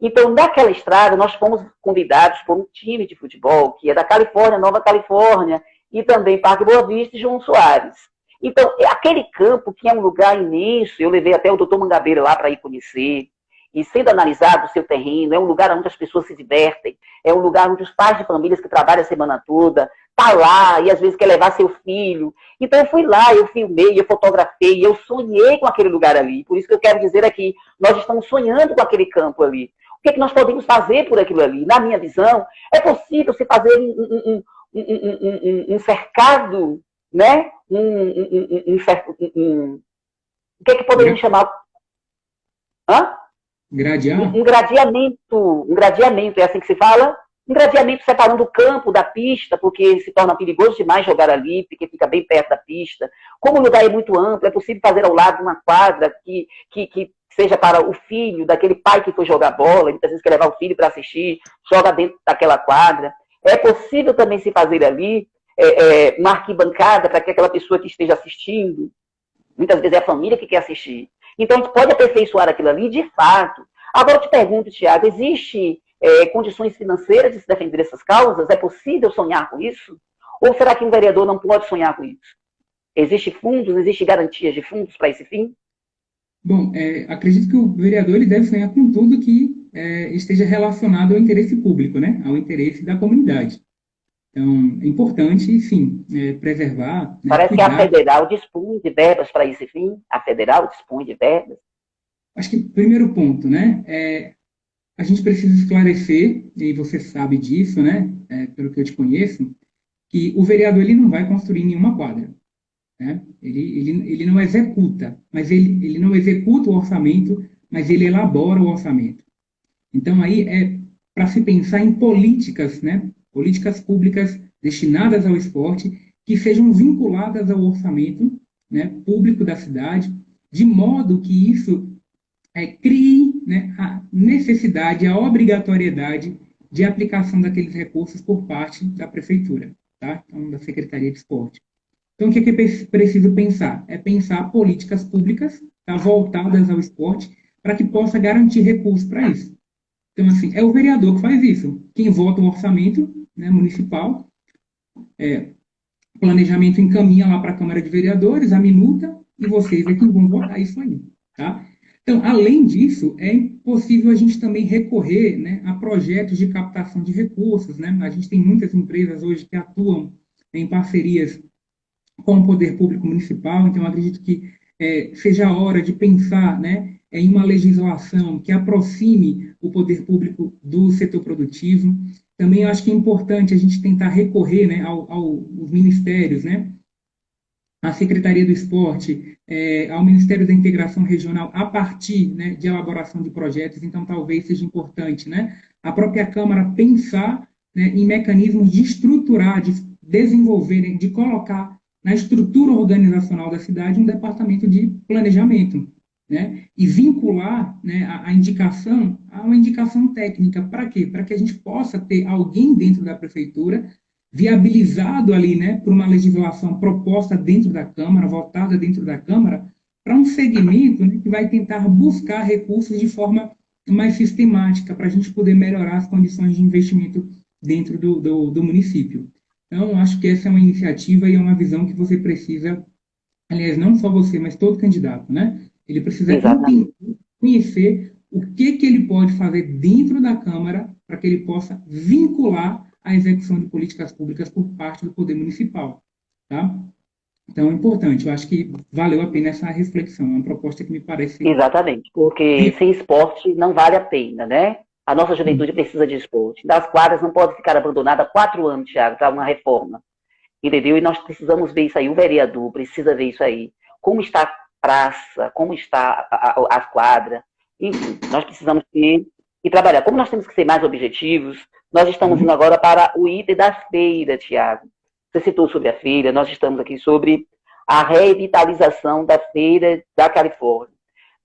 Então, naquela estrada, nós fomos convidados por um time de futebol, que é da Califórnia, Nova Califórnia, e também Parque Boa Vista e João Soares. Então, aquele campo, que é um lugar imenso, eu levei até o doutor Mangabeira lá para ir conhecer, e sendo analisado o seu terreno, é um lugar onde as pessoas se divertem, é um lugar onde os pais de famílias que trabalham a semana toda, tá lá, e às vezes quer levar seu filho. Então eu fui lá, eu filmei, eu fotografei, eu sonhei com aquele lugar ali. Por isso que eu quero dizer aqui, nós estamos sonhando com aquele campo ali. O que é que nós podemos fazer por aquilo ali? Na minha visão, é possível se fazer um cercado, né? O que é que podemos chamar? Hã? Gradear? Um gradiamento, é assim que se fala? Um gradeamento separando o campo da pista, porque se torna perigoso demais jogar ali, porque fica bem perto da pista. Como o lugar é muito amplo, é possível fazer ao lado uma quadra que seja para o filho daquele pai que foi jogar bola, muitas vezes quer levar o filho para assistir, joga dentro daquela quadra. É possível também se fazer ali uma arquibancada para que aquela pessoa que esteja assistindo, muitas vezes é a família que quer assistir. Então, a gente pode aperfeiçoar aquilo ali de fato. Agora, eu te pergunto, Tiago, existe condições financeiras de se defender essas causas? É possível sonhar com isso? Ou será que um vereador não pode sonhar com isso? Existem fundos, existem garantias de fundos para esse fim? Bom, acredito que o vereador ele deve sonhar com tudo que esteja relacionado ao interesse público, né? Ao interesse da comunidade. Então, é importante, sim, preservar. Né, parece cuidar. Que a federal dispõe de verbas para esse fim? A federal dispõe de verbas? Acho que, primeiro ponto, né? a gente precisa esclarecer, e você sabe disso, né, pelo que eu te conheço, que o vereador ele não vai construir nenhuma quadra, né? Ele não executa, mas ele não executa o orçamento, mas ele elabora o orçamento. Então, aí é para se pensar em políticas, né? Políticas públicas destinadas ao esporte, que sejam vinculadas ao orçamento, né, público da cidade, de modo que isso crie, né, a necessidade, a obrigatoriedade de aplicação daqueles recursos por parte da prefeitura, tá? Então, da Secretaria de Esporte. Então, o que é preciso pensar? É pensar políticas públicas, tá, voltadas ao esporte, para que possa garantir recursos para isso. Então, assim, é o vereador que faz isso. Quem vota o orçamento, né, municipal, o planejamento encaminha lá para a Câmara de Vereadores, a minuta, e vocês é quem vão votar isso aí. Tá? Então, além disso, é possível a gente também recorrer, né, a projetos de captação de recursos. Né? A gente tem muitas empresas hoje que atuam em parcerias com o poder público municipal, então acredito que seja a hora de pensar, né, em uma legislação que aproxime o poder público do setor produtivo. Também eu acho que é importante a gente tentar recorrer, né, aos ministérios, né, à Secretaria do Esporte, ao Ministério da Integração Regional, a partir, né, de elaboração de projetos. Então, talvez seja importante, né, a própria Câmara pensar, né, em mecanismos de estruturar, de desenvolver, né, de colocar na estrutura organizacional da cidade um departamento de planejamento, né, e vincular, né, a indicação a uma indicação técnica. Para quê? Para que a gente possa ter alguém dentro da prefeitura viabilizado ali, né, por uma legislação proposta dentro da Câmara, votada dentro da Câmara, para um segmento, né, que vai tentar buscar recursos de forma mais sistemática, para a gente poder melhorar as condições de investimento dentro do município. Então, acho que essa é uma iniciativa e é uma visão que você precisa, aliás, não só você, mas todo candidato, né? Ele precisa entender, conhecer o que ele pode fazer dentro da Câmara para que ele possa vincular a execução de políticas públicas por parte do poder municipal, tá? Então, é importante. Eu acho que valeu a pena essa reflexão. É uma proposta que me parece... Exatamente, porque sem esporte não vale a pena, né? A nossa juventude precisa de esporte. Das quadras não pode ficar abandonada há 4 anos, Thiago, para uma reforma. Entendeu? E nós precisamos ver isso aí. O vereador precisa ver isso aí. Como está a praça, como está a quadra. Enfim, nós precisamos ter e trabalhar. Como nós temos que ser mais objetivos, nós estamos indo agora para o item da feira, Thiago. Você citou sobre a feira, nós estamos aqui sobre a revitalização da feira da Califórnia.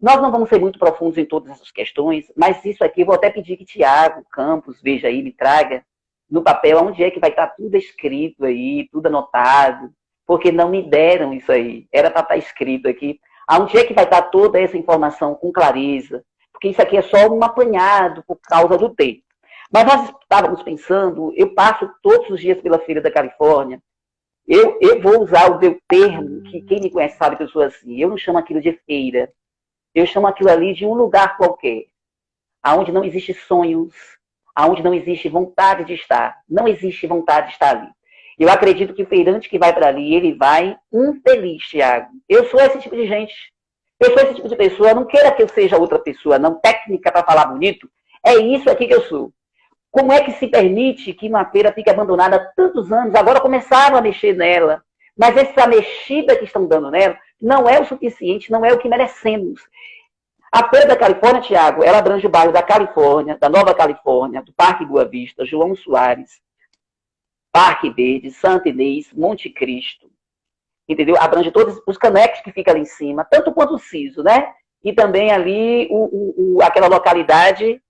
Nós não vamos ser muito profundos em todas essas questões, mas isso aqui eu vou até pedir que Tiago Campos veja aí, me traga no papel onde é que vai estar tudo escrito aí, tudo anotado, porque não me deram isso aí. Era para estar escrito aqui. Onde é que vai estar toda essa informação com clareza? Porque isso aqui é só um apanhado por causa do tempo. Mas nós estávamos pensando, eu passo todos os dias pela Feira da Califórnia, eu vou usar o meu termo, que quem me conhece sabe que eu sou assim, eu não chamo aquilo de feira, eu chamo aquilo ali de um lugar qualquer, onde não existe sonhos, onde não existe vontade de estar. Não existe vontade de estar ali. Eu acredito que o feirante que vai para ali, ele vai infeliz, Thiago. Eu sou esse tipo de gente. Eu sou esse tipo de pessoa. Não queira que eu seja outra pessoa, não técnica para falar bonito. É isso aqui que eu sou. Como é que se permite que uma feira fique abandonada há tantos anos? Agora começaram a mexer nela. Mas essa mexida que estão dando nela não é o suficiente, não é o que merecemos. A Feira da Califórnia, Thiago, ela abrange o bairro da Califórnia, da Nova Califórnia, do Parque Boa Vista, João Soares, Parque Verde, Santa Inês, Monte Cristo, entendeu? Abrange todos os canecos que ficam ali em cima, tanto quanto o Siso, né? E também ali aquela localidade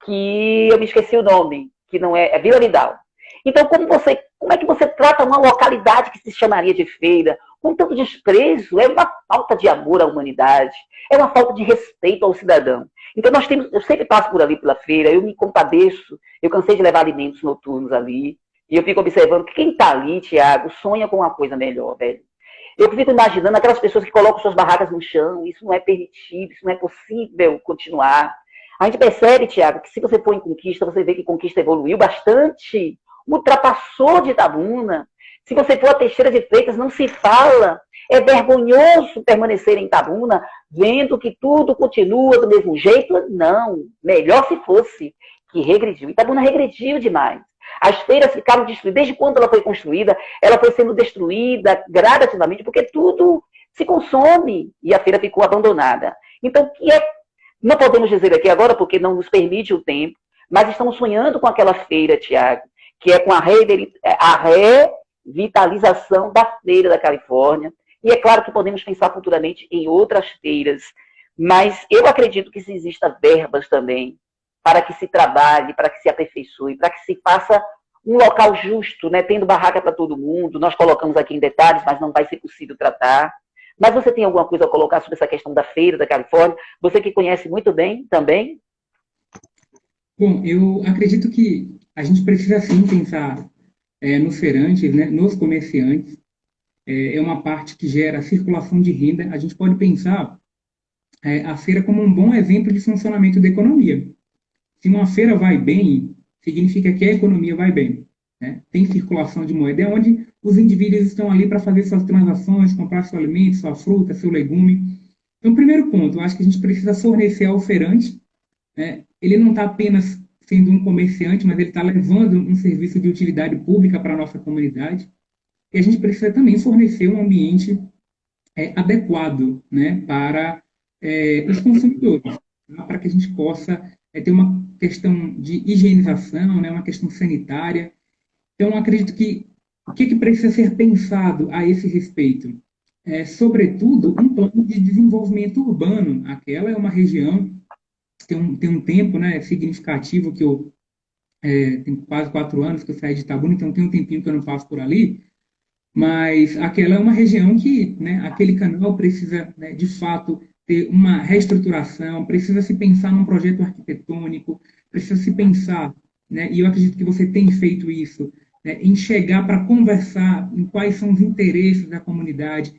que eu me esqueci o nome, que não é Vila Vidal. Então, como é que você trata uma localidade que se chamaria de feira com tanto desprezo? É uma falta de amor à humanidade, é uma falta de respeito ao cidadão. Então, eu sempre passo por ali pela feira, eu me compadeço, eu cansei de levar alimentos noturnos ali, e eu fico observando que quem está ali, Thiago, sonha com uma coisa melhor, velho. Eu fico imaginando aquelas pessoas que colocam suas barracas no chão, isso não é permitido, isso não é possível continuar. A gente percebe, Thiago, que se você for em Conquista, você vê que Conquista evoluiu bastante, ultrapassou de Itabuna. Se você for a Teixeira de Freitas, não se fala. É vergonhoso permanecer em Itabuna, vendo que tudo continua do mesmo jeito. Não, melhor se fosse que regrediu. Itabuna regrediu demais. As feiras ficaram destruídas. Desde quando ela foi construída, ela foi sendo destruída gradativamente, porque tudo se consome e a feira ficou abandonada. Então, não podemos dizer aqui agora, porque não nos permite o tempo, mas estamos sonhando com aquela feira, Tiago, que é com a revitalização da feira da Califórnia. E é claro que podemos pensar futuramente em outras feiras, mas eu acredito que se exista verbas também para que se trabalhe, para que se aperfeiçoe, para que se faça um local justo, né, tendo barraca para todo mundo. Nós colocamos aqui em detalhes, mas não vai ser possível tratar. Mas você tem alguma coisa a colocar sobre essa questão da feira da Califórnia? Você que conhece muito bem também? Bom, eu acredito que a gente precisa sim pensar nos feirantes, né, nos comerciantes. É uma parte que gera circulação de renda. A gente pode pensar a feira como um bom exemplo de funcionamento da economia. Se uma feira vai bem, significa que a economia vai bem. Né? Tem circulação de moeda, é onde os indivíduos estão ali para fazer suas transações, comprar seu alimento, sua fruta, seu legume. Então, primeiro ponto, eu acho que a gente precisa fornecer ao feirante, né? Ele não está apenas sendo um comerciante, mas ele está levando um serviço de utilidade pública para a nossa comunidade. E a gente precisa também fornecer um ambiente adequado, né, para os consumidores, tá? Para que a gente possa ter uma questão de higienização, né, uma questão sanitária. Então, acredito que o que precisa ser pensado a esse respeito? Sobretudo, um plano de desenvolvimento urbano. Aquela é uma região que tem um tempo, né, significativo que eu tenho quase 4 anos que eu saí de Itabuna, então tem um tempinho que eu não passo por ali, mas aquela é uma região que, né, aquele canal precisa, né, de fato, ter uma reestruturação, precisa se pensar num projeto arquitetônico, precisa se pensar, né, e eu acredito que você tem feito isso, né, em chegar para conversar em quais são os interesses da comunidade,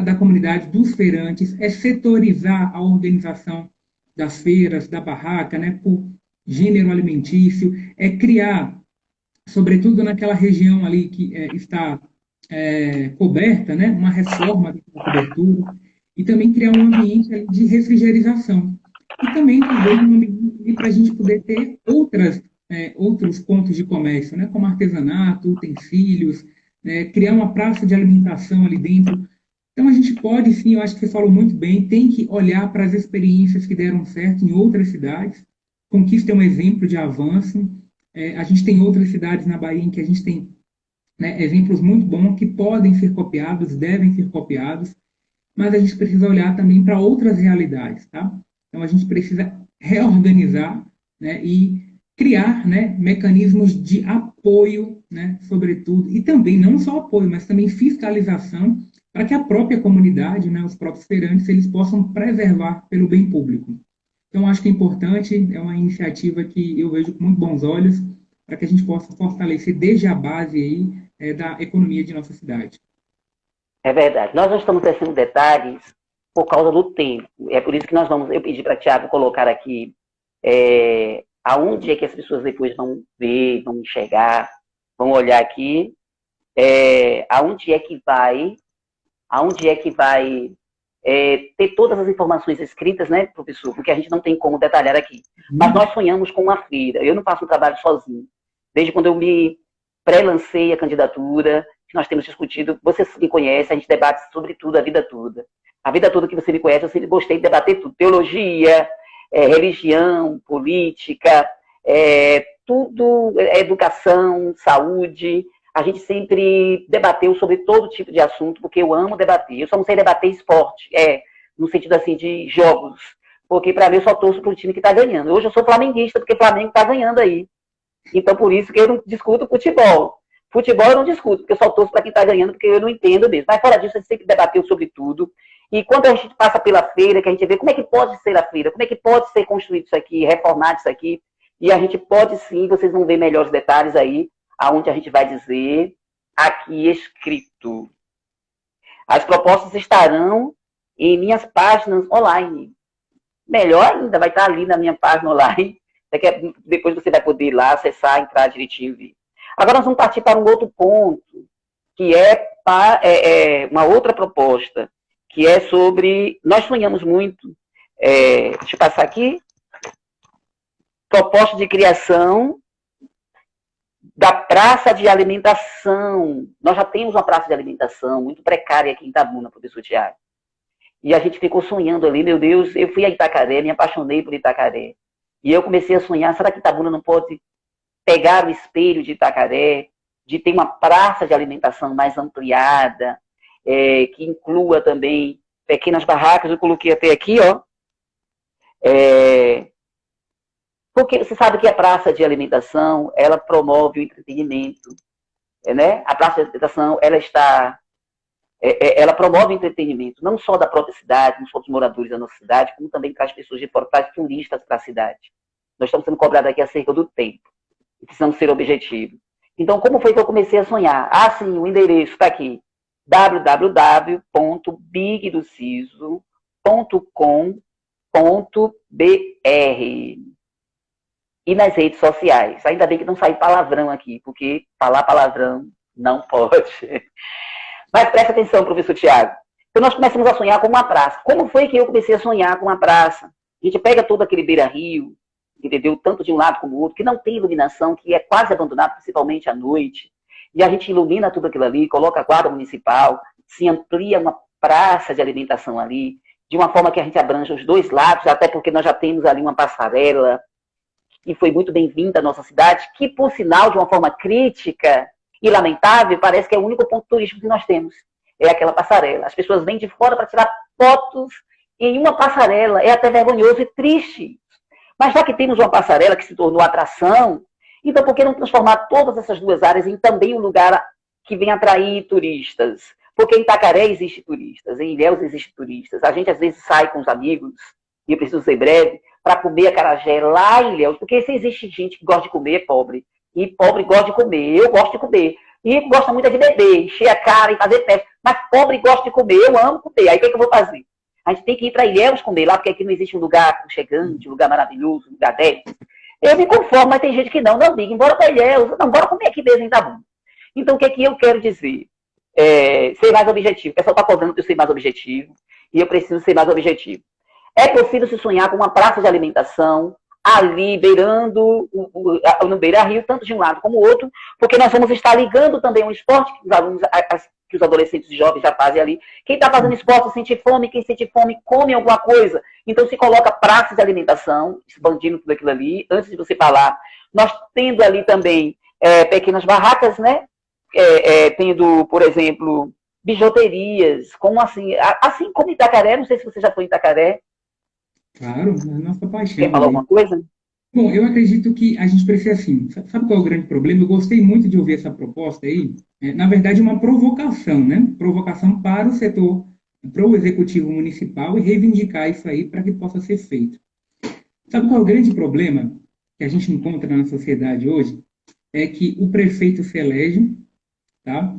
da comunidade, dos feirantes, setorizar a organização das feiras, da barraca, né, por gênero alimentício, criar, sobretudo naquela região ali que está coberta, né, uma reforma da cobertura, e também criar um ambiente ali de refrigerização. E também, talvez, um ambiente para a gente poder ter outros pontos de comércio, né, como artesanato, utensílios, né, criar uma praça de alimentação ali dentro. Então, a gente pode, sim, eu acho que você falou muito bem, tem que olhar para as experiências que deram certo em outras cidades. Conquista é um exemplo de avanço. A gente tem outras cidades na Bahia em que a gente tem, né, exemplos muito bons que podem ser copiados, devem ser copiados, mas a gente precisa olhar também para outras realidades, tá? Então, a gente precisa reorganizar, né, e criar, né, mecanismos de apoio, né, sobretudo, e também não só apoio, mas também fiscalização, para que a própria comunidade, né, os próprios feirantes, eles possam preservar pelo bem público. Então, acho que é importante, é uma iniciativa que eu vejo com muito bons olhos, para que a gente possa fortalecer desde a base aí, da economia de nossa cidade. É verdade. Nós não estamos tecendo detalhes por causa do tempo. É por isso que eu pedi para o Tiago colocar aqui aonde é que as pessoas depois vão ver, vão enxergar, vão olhar aqui, aonde é que vai ter todas as informações escritas, né, professor? Porque a gente não tem como detalhar aqui. Mas nós sonhamos com uma feira. Eu não faço um trabalho sozinho. Desde quando eu me pré-lancei a candidatura, que nós temos discutido, você me conhece, a gente debate sobre tudo, a vida toda. A vida toda que você me conhece, eu sempre gostei de debater tudo. Teologia, religião, política, tudo, educação, saúde. A gente sempre debateu sobre todo tipo de assunto, porque eu amo debater. Eu só não sei debater esporte, no sentido assim de jogos, porque para mim eu só torço para o time que está ganhando. Hoje eu sou flamenguista, porque o Flamengo está ganhando aí. Então por isso que eu não discuto futebol. Futebol eu não discuto, porque eu só torço para quem está ganhando, porque eu não entendo mesmo. Mas fora disso, a gente sempre debateu sobre tudo. E quando a gente passa pela feira, que a gente vê como é que pode ser a feira, como é que pode ser construído isso aqui, reformado isso aqui, e a gente pode sim, vocês vão ver melhores detalhes aí, aonde a gente vai dizer aqui escrito. As propostas estarão em minhas páginas online. Melhor ainda, vai estar ali na minha página online. Depois você vai poder ir lá, acessar, entrar direitinho e ver. Agora nós vamos partir para um outro ponto, que é uma outra proposta, que é sobre... Nós sonhamos muito, deixa eu passar aqui, proposta de criação da praça de alimentação. Nós já temos uma praça de alimentação muito precária aqui em Itabuna, professor Tiago. E a gente ficou sonhando ali, meu Deus, eu fui a Itacaré, me apaixonei por Itacaré. E eu comecei a sonhar, será que Itabuna não pode pegar o espelho de Itacaré, de ter uma praça de alimentação mais ampliada, que inclua também pequenas barracas, eu coloquei até aqui, ó. Porque você sabe que a praça de alimentação, ela promove o entretenimento, né? A praça de alimentação, ela promove o entretenimento, não só da própria cidade, não só dos moradores da nossa cidade, como também traz pessoas de fora, traz turistas para a cidade. Nós estamos sendo cobrados aqui acerca do tempo, e precisamos ser objetivos. Então, como foi que eu comecei a sonhar? Ah, sim, o endereço está aqui, www.bigdociso.com.br. E nas redes sociais. Ainda bem que não saiu palavrão aqui, porque falar palavrão não pode. Mas presta atenção, professor Tiago. Então nós começamos a sonhar com uma praça. Como foi que eu comecei a sonhar com uma praça? A gente pega todo aquele beira-rio, entendeu? Tanto de um lado como do outro, que não tem iluminação, que é quase abandonado, principalmente à noite. E a gente ilumina tudo aquilo ali, coloca a guarda municipal, se amplia uma praça de alimentação ali, de uma forma que a gente abranja os dois lados, até porque nós já temos ali uma passarela, que foi muito bem-vinda à nossa cidade, que, por sinal, de uma forma crítica e lamentável, parece que é o único ponto turístico que nós temos. É aquela passarela. As pessoas vêm de fora para tirar fotos em uma passarela. É até vergonhoso e triste. Mas já que temos uma passarela que se tornou atração, então por que não transformar todas essas duas áreas em também um lugar que venha atrair turistas? Porque em Itacaré existe turistas, em Ilhéus existe turistas. A gente às vezes sai com os amigos, e eu preciso ser breve, para comer acarajé lá em Ilhéus, porque se existe gente que gosta de comer, é pobre. E pobre gosta de comer, eu gosto de comer. E gosta muito de beber, encher a cara e fazer festa. Mas pobre gosta de comer, eu amo comer. Aí o que eu vou fazer? A gente tem que ir para Ilhéus comer lá, porque aqui não existe um lugar aconchegante, um lugar maravilhoso, um lugar 10. Eu me conformo, mas tem gente que não diga, embora para Ilhéus, não, bora comer aqui mesmo em Itabuna. Então o que eu quero dizer? Ser mais objetivo. O pessoal está cobrando que eu ser mais objetivo, e eu preciso ser mais objetivo. É possível se sonhar com uma praça de alimentação ali, beirando, no beira-rio, tanto de um lado como o outro, porque nós vamos estar ligando também um esporte que os alunos, que os adolescentes e jovens já fazem ali. Quem está fazendo esporte sente fome, quem sente fome come alguma coisa. Então se coloca praças de alimentação, expandindo tudo aquilo ali, antes de você falar. Nós tendo ali também pequenas barracas, né? Tendo, por exemplo, bijuterias, como assim como Itacaré, não sei se você já foi em Itacaré. Claro, a nossa paixão. Quer falar alguma coisa? Bom, eu acredito que a gente precisa assim. Sabe qual é o grande problema? Eu gostei muito de ouvir essa proposta aí. Na verdade, uma provocação, né? Provocação para o setor, para o executivo municipal e reivindicar isso aí para que possa ser feito. Sabe qual é o grande problema que a gente encontra na sociedade hoje? É que o prefeito se elege, tá?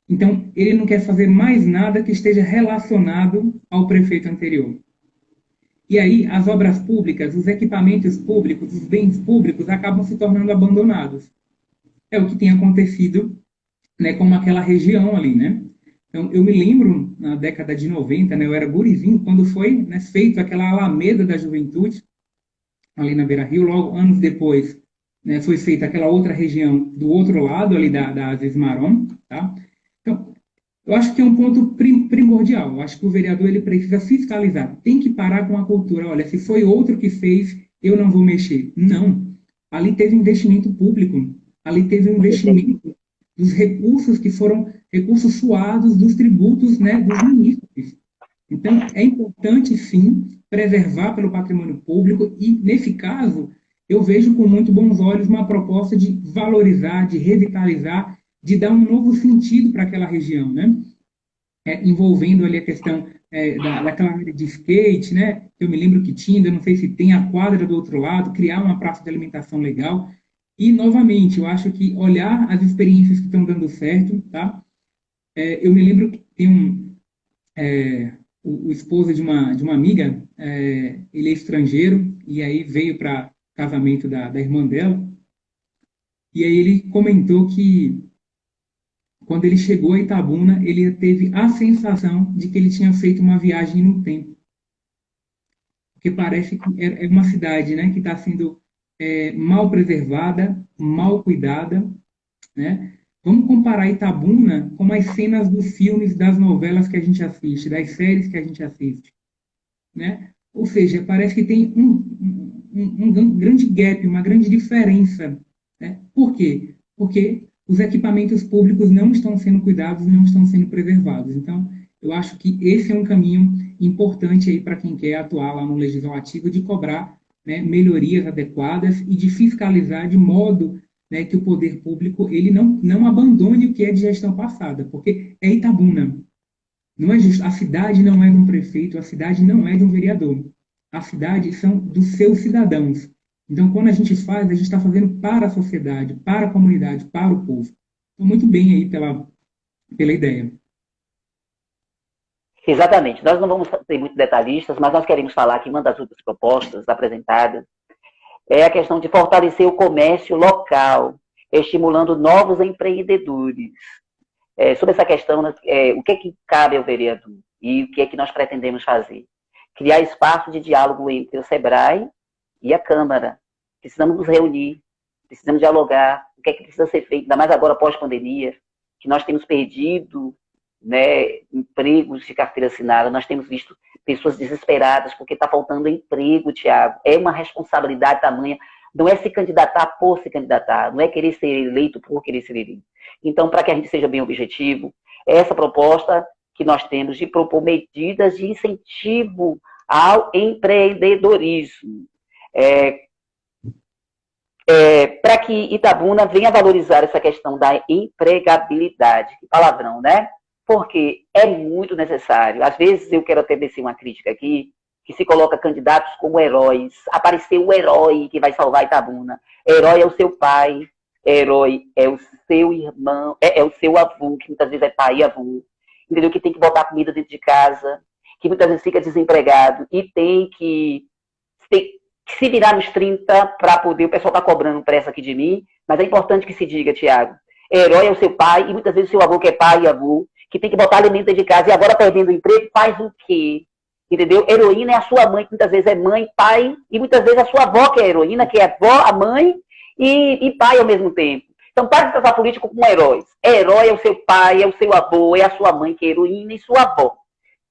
Então, ele não quer fazer mais nada que esteja relacionado ao prefeito anterior. E aí, as obras públicas, os equipamentos públicos, os bens públicos acabam se tornando abandonados. É o que tem acontecido, né, com aquela região ali, né? Então, eu me lembro, na década de 90, né, eu era gurizinho, quando foi, né, feito aquela Alameda da Juventude, ali na Beira-Rio, logo anos depois, né, foi feita aquela outra região do outro lado, ali da Aziz Maron, tá? Então, eu acho que é um ponto primordial. Eu acho que o vereador ele precisa fiscalizar. Tem que parar com a cultura. Olha, se foi outro que fez, eu não vou mexer. Não. Ali teve investimento público. Ali teve um investimento dos recursos que foram recursos suados dos tributos, né, dos munícipes. Então, é importante, sim, preservar pelo patrimônio público e, nesse caso, eu vejo com muito bons olhos uma proposta de valorizar, de revitalizar, de dar um novo sentido para aquela região, né? Envolvendo ali a questão daquela área de skate, né? Eu me lembro que tinha, ainda não sei se tem a quadra do outro lado, criar uma praça de alimentação legal. E, novamente, eu acho que olhar as experiências que estão dando certo, tá? Eu me lembro que tem o esposo de uma amiga, ele é estrangeiro, e aí veio para casamento da irmã dela, e aí ele comentou que quando ele chegou a Itabuna, ele teve a sensação de que ele tinha feito uma viagem no tempo. Porque parece que é uma cidade, né, que está sendo mal preservada, mal cuidada, né? Vamos comparar Itabuna com as cenas dos filmes, das novelas que a gente assiste, das séries que a gente assiste, né? Ou seja, parece que tem um grande gap, uma grande diferença, né? Por quê? Porque os equipamentos públicos não estão sendo cuidados, não estão sendo preservados. Então, eu acho que esse é um caminho importante aí para quem quer atuar lá no legislativo, de cobrar, né, melhorias adequadas e de fiscalizar de modo, né, que o poder público ele não abandone o que é de gestão passada, porque é Itabuna. Não é justo. A cidade não é de um prefeito, a cidade não é de um vereador. A cidade são dos seus cidadãos. Então, quando a gente faz, a gente está fazendo para a sociedade, para a comunidade, para o povo. Então, muito bem aí pela ideia. Exatamente. Nós não vamos ser muito detalhistas, mas nós queremos falar que uma das outras propostas apresentadas é a questão de fortalecer o comércio local, estimulando novos empreendedores. Sobre essa questão, o que é que cabe ao vereador e o que é que nós pretendemos fazer? Criar espaço de diálogo entre o SEBRAE e a Câmara. Precisamos nos reunir, precisamos dialogar, o que é que precisa ser feito, ainda mais agora pós-pandemia, que nós temos perdido, né, empregos de carteira assinada, nós temos visto pessoas desesperadas porque está faltando emprego, Tiago. É uma responsabilidade tamanha. Não é se candidatar por se candidatar, não é querer ser eleito por querer ser eleito. Então, para que a gente seja bem objetivo, é essa proposta que nós temos de propor medidas de incentivo ao empreendedorismo. Para que Itabuna venha valorizar essa questão da empregabilidade. Que palavrão, né? Porque é muito necessário. Às vezes eu quero até descer uma crítica aqui, que se coloca candidatos como heróis. Apareceu o herói que vai salvar Itabuna. Herói é o seu pai, herói é o seu irmão, é o seu avô, que muitas vezes é pai e avô, entendeu? Que tem que botar comida dentro de casa, que muitas vezes fica desempregado e tem que se virar nos 30 para poder. O pessoal está cobrando pressa aqui de mim, mas é importante que se diga, Tiago. Herói é o seu pai e muitas vezes o seu avô, que é pai e avô, que tem que botar alimento dentro de casa e agora perdendo o emprego, faz o quê? Entendeu? Heroína é a sua mãe, que muitas vezes é mãe, pai, e muitas vezes a sua avó que é heroína, que é avó, a mãe e pai ao mesmo tempo. Então, para de tratar político como heróis. Herói é o seu pai, é o seu avô, é a sua mãe que é heroína e sua avó.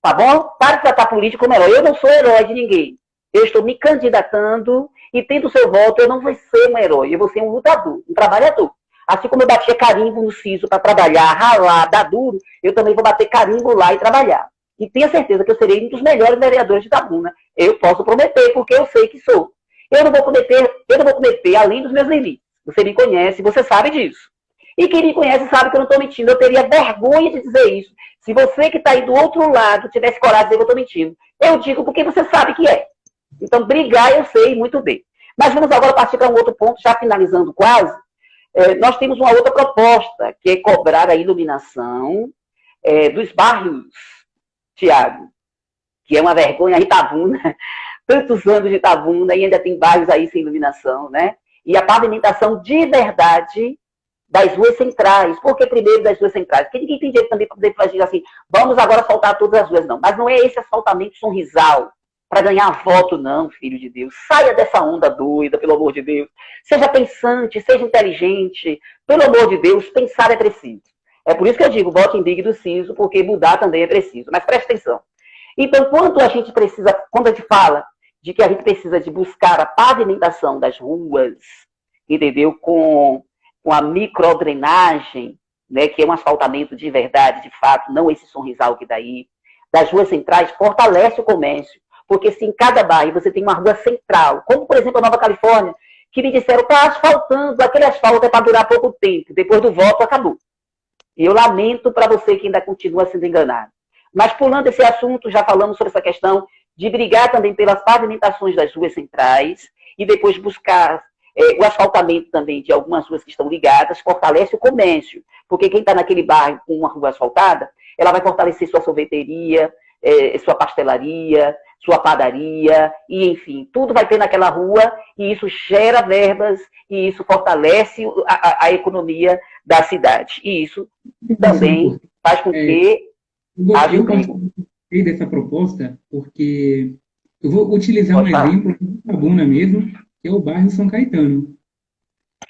Tá bom? Para de tratar político como herói. Eu não sou herói de ninguém. Eu estou me candidatando e tendo o seu voto, eu não vou ser um herói, eu vou ser um lutador, um trabalhador. Assim como eu batia carimbo no CISO para trabalhar, ralar, dar duro, eu também vou bater carimbo lá e trabalhar. E tenha certeza que eu serei um dos melhores vereadores de Itabuna. Eu posso prometer, porque eu sei que sou. Eu não vou cometer além dos meus limites. Você me conhece, você sabe disso. E quem me conhece sabe que eu não estou mentindo. Eu teria vergonha de dizer isso. Se você que está aí do outro lado tivesse coragem de dizer que eu estou mentindo, eu digo porque você sabe que é. Então, brigar eu sei muito bem. Mas vamos agora partir para um outro ponto, já finalizando quase. Nós temos uma outra proposta, que é cobrar a iluminação dos bairros, Tiago, que é uma vergonha. Itabuna, tantos anos de Itabuna, e ainda tem bairros aí sem iluminação, né? E a pavimentação de verdade das ruas centrais. Por que primeiro das ruas centrais? Porque ninguém tem direito também para poder fazer assim, vamos agora asfaltar todas as ruas, não. Mas não é esse asfaltamento sorrisal para ganhar voto, não, filho de Deus. Saia dessa onda doida, pelo amor de Deus. Seja pensante, seja inteligente. Pelo amor de Deus, pensar é preciso. É por isso que eu digo, vote em Big do Ciso, porque mudar também é preciso. Mas preste atenção. Então, quando a gente fala de que a gente precisa de buscar a pavimentação das ruas, entendeu? Com a microdrenagem, né, que é um asfaltamento de verdade, de fato, não esse sorrisal que daí, das ruas centrais, fortalece o comércio. Porque se em cada bairro você tem uma rua central, como por exemplo a Nova Califórnia, que me disseram, está asfaltando, aquele asfalto é para durar pouco tempo, depois do voto acabou. E eu lamento para você que ainda continua sendo enganado. Mas pulando esse assunto, já falamos sobre essa questão de brigar também pelas pavimentações das ruas centrais e depois buscar o asfaltamento também de algumas ruas que estão ligadas, fortalece o comércio. Porque quem está naquele bairro com uma rua asfaltada, ela vai fortalecer sua sorveteria, sua pastelaria, sua padaria, e enfim, tudo vai ter naquela rua, e isso gera verbas, e isso fortalece a economia da cidade. E isso também faz com que haja Eu emprego. participei dessa proposta porque eu vou utilizar um Pode falar. exemplo de Itabuna mesmo, que é o bairro São Caetano.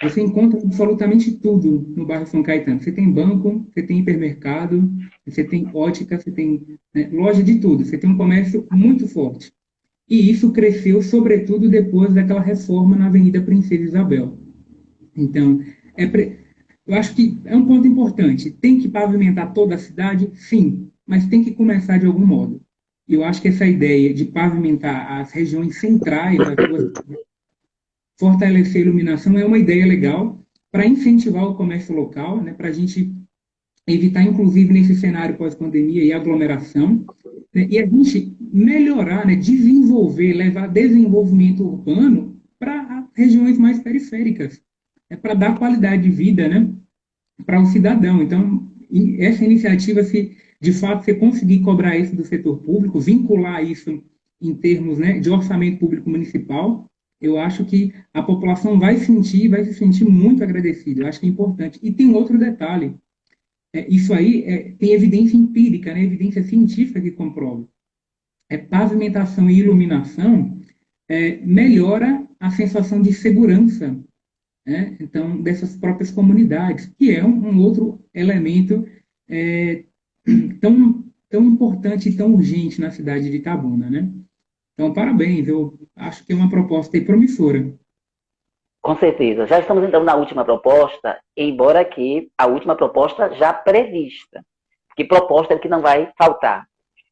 Você encontra absolutamente tudo no bairro São Caetano. Você tem banco, você tem hipermercado, você tem ótica, você tem, né, loja de tudo. Você tem um comércio muito forte. E isso cresceu, sobretudo, depois daquela reforma na Avenida Princesa Isabel. Então, eu acho que é um ponto importante. Tem que pavimentar toda a cidade? Sim, mas tem que começar de algum modo. Eu acho que essa ideia de pavimentar as regiões centrais das ruas, fortalecer a iluminação, é uma ideia legal para incentivar o comércio local, né, para a gente evitar, inclusive, nesse cenário pós-pandemia, e aglomeração, né, e a gente melhorar, né, desenvolver, levar desenvolvimento urbano para regiões mais periféricas, para dar qualidade de vida, né, para o cidadão. Então, essa iniciativa, se de fato você conseguir cobrar isso do setor público, vincular isso em termos, né, de orçamento público municipal, eu acho que a população vai se sentir muito agradecida. Eu acho que é importante. E tem outro detalhe. Isso aí tem evidência empírica, né, evidência científica que comprova. Pavimentação e iluminação melhora a sensação de segurança, né? Então, dessas próprias comunidades, que é um outro elemento é, tão importante e tão urgente na cidade de Itabuna, né? Então, parabéns, eu acho que é uma proposta aí promissora. Com certeza. Já estamos entrando na última proposta, embora que a última proposta já prevista. Que proposta é o que não vai faltar.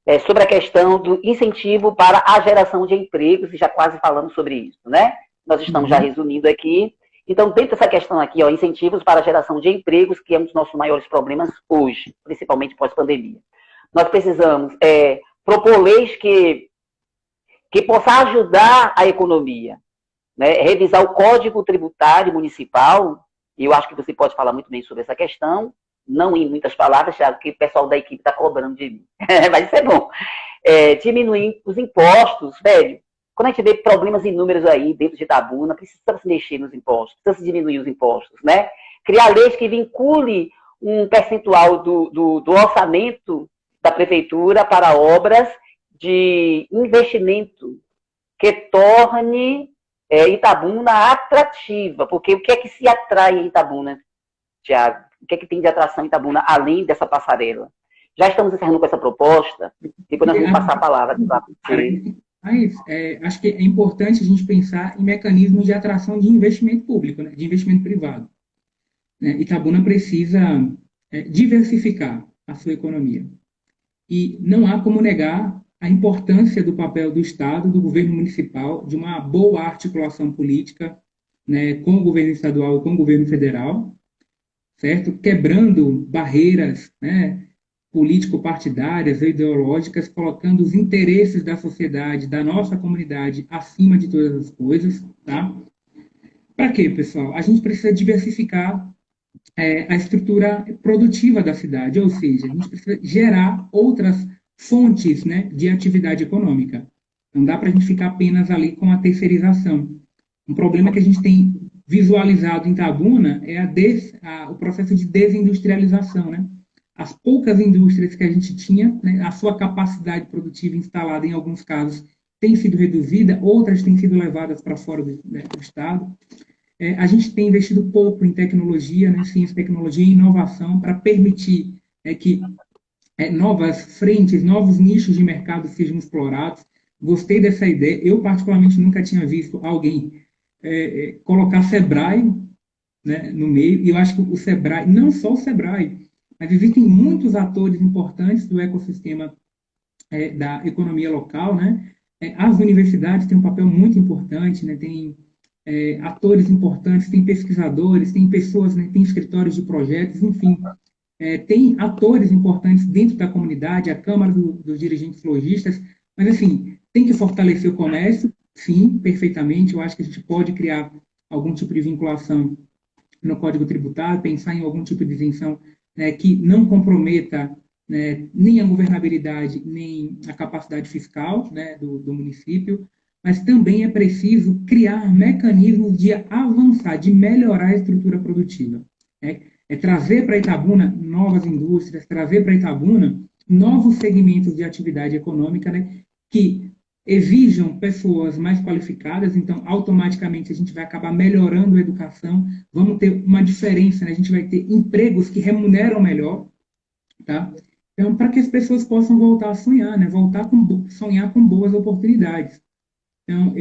É sobre a questão do incentivo para a geração de empregos, e já quase falamos sobre isso, né? Nós estamos já resumindo aqui. Então, dentro dessa questão aqui, ó, incentivos para a geração de empregos, que é um dos nossos maiores problemas hoje, principalmente pós-pandemia. Nós precisamos propor leis que possa ajudar a economia, né? Revisar o Código Tributário Municipal, e eu acho que você pode falar muito bem sobre essa questão, não em muitas palavras, Thiago, que o pessoal da equipe está cobrando de mim, mas isso é bom. Diminuir os impostos, velho. Quando a gente vê problemas inúmeros aí dentro de Itabuna, precisa se mexer nos impostos, precisa se diminuir os impostos, né? Criar leis que vincule um percentual do orçamento da prefeitura para obras de investimento que torne Itabuna atrativa, porque o que é que se atrai em Itabuna, Tiago? O que é que tem de atração em Itabuna, além dessa passarela? Já estamos encerrando com essa proposta, e depois nós vamos passar a palavra para você. Mas acho que é importante a gente pensar em mecanismos de atração de investimento público, né, de investimento privado. Né? Itabuna precisa diversificar a sua economia. E não há como negar a importância do papel do Estado, do governo municipal, de uma boa articulação política, né, com o governo estadual e com o governo federal, certo? Quebrando barreiras, né, político-partidárias ou ideológicas, colocando os interesses da sociedade, da nossa comunidade, acima de todas as coisas, tá? Para quê, pessoal? A gente precisa diversificar a estrutura produtiva da cidade, ou seja, a gente precisa gerar outras fontes, né, de atividade econômica. Não dá para a gente ficar apenas ali com a terceirização. Um problema que a gente tem visualizado em Itabuna é o processo de desindustrialização, né? As poucas indústrias que a gente tinha, né, a sua capacidade produtiva instalada em alguns casos tem sido reduzida, outras têm sido levadas para fora do estado. A gente tem investido pouco em tecnologia, né, ciência, tecnologia e inovação para permitir que novas frentes, novos nichos de mercado sejam explorados. Gostei dessa ideia. Eu, particularmente, nunca tinha visto alguém colocar Sebrae, né, no meio, e eu acho que o Sebrae, não só o Sebrae, mas existem muitos atores importantes do ecossistema da economia local, né? As universidades têm um papel muito importante, né? Tem atores importantes, tem pesquisadores, tem pessoas, né? Tem escritórios de projetos, enfim, tem atores importantes dentro da comunidade, a Câmara dos Dirigentes Lojistas, mas, assim, tem que fortalecer o comércio, sim, perfeitamente. Eu acho que a gente pode criar algum tipo de vinculação no Código Tributário, pensar em algum tipo de isenção que não comprometa, né, nem a governabilidade, nem a capacidade fiscal, né, do município, mas também é preciso criar mecanismos de avançar, de melhorar a estrutura produtiva. É trazer para Itabuna novas indústrias, trazer para Itabuna novos segmentos de atividade econômica, né, que exijam pessoas mais qualificadas, então automaticamente a gente vai acabar melhorando a educação, vamos ter uma diferença, né? A gente vai ter empregos que remuneram melhor, tá? Então, para que as pessoas possam voltar a sonhar, né? Sonhar com boas oportunidades. Então,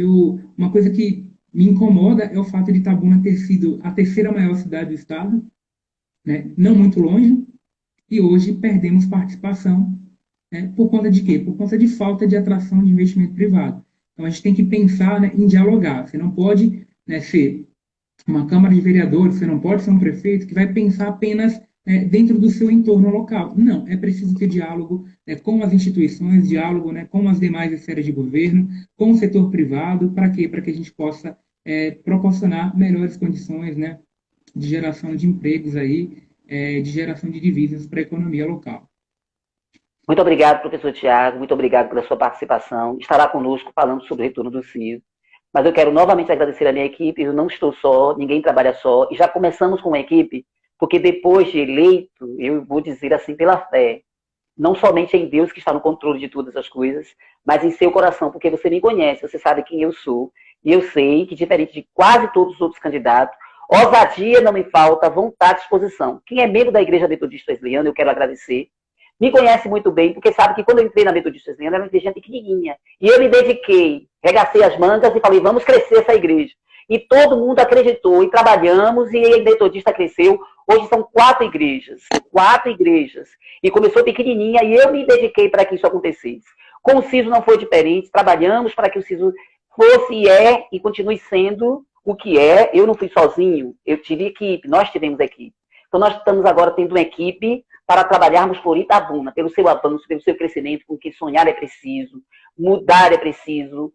uma coisa que me incomoda é o fato de Itabuna ter sido a terceira maior cidade do estado, né? Não muito longe, e hoje perdemos participação, né? Por conta de quê? Por conta de falta de atração de investimento privado. Então, a gente tem que pensar, né, em dialogar. Você não pode, né, ser uma Câmara de Vereadores, você não pode ser um prefeito que vai pensar apenas, né, dentro do seu entorno local. Não, é preciso ter diálogo, né, com as instituições, diálogo, né, com as demais esferas de governo, com o setor privado, para quê? Para que a gente possa proporcionar melhores condições, né, de geração de empregos aí, de geração de divisas para a economia local. Muito obrigado, professor Tiago, muito obrigado pela sua participação. Estará conosco falando sobre o retorno do CISO. Mas eu quero novamente agradecer a minha equipe, eu não estou só, ninguém trabalha só, e já começamos com uma equipe, porque depois de eleito, eu vou dizer assim pela fé, não somente em Deus que está no controle de todas as coisas, mas em seu coração, porque você me conhece, você sabe quem eu sou, e eu sei que, diferente de quase todos os outros candidatos, ousadia não me falta, vontade e disposição. Quem é membro da Igreja Metodista Wesleyana, eu quero agradecer, me conhece muito bem, porque sabe que quando eu entrei na Metodista Wesleyana, era uma igreja pequenininha. E eu me dediquei, regacei as mangas e falei, vamos crescer essa igreja. E todo mundo acreditou, e trabalhamos, e a Metodista cresceu. Hoje são 4 igrejas. 4 igrejas. E começou pequenininha, e eu me dediquei para que isso acontecesse. Com o CISO não foi diferente, trabalhamos para que o CISO fosse e continue sendo o que é. Eu não fui sozinho, eu tive equipe, nós tivemos equipe. Então nós estamos agora tendo uma equipe para trabalharmos por Itabuna, pelo seu avanço, pelo seu crescimento, porque sonhar é preciso, mudar é preciso,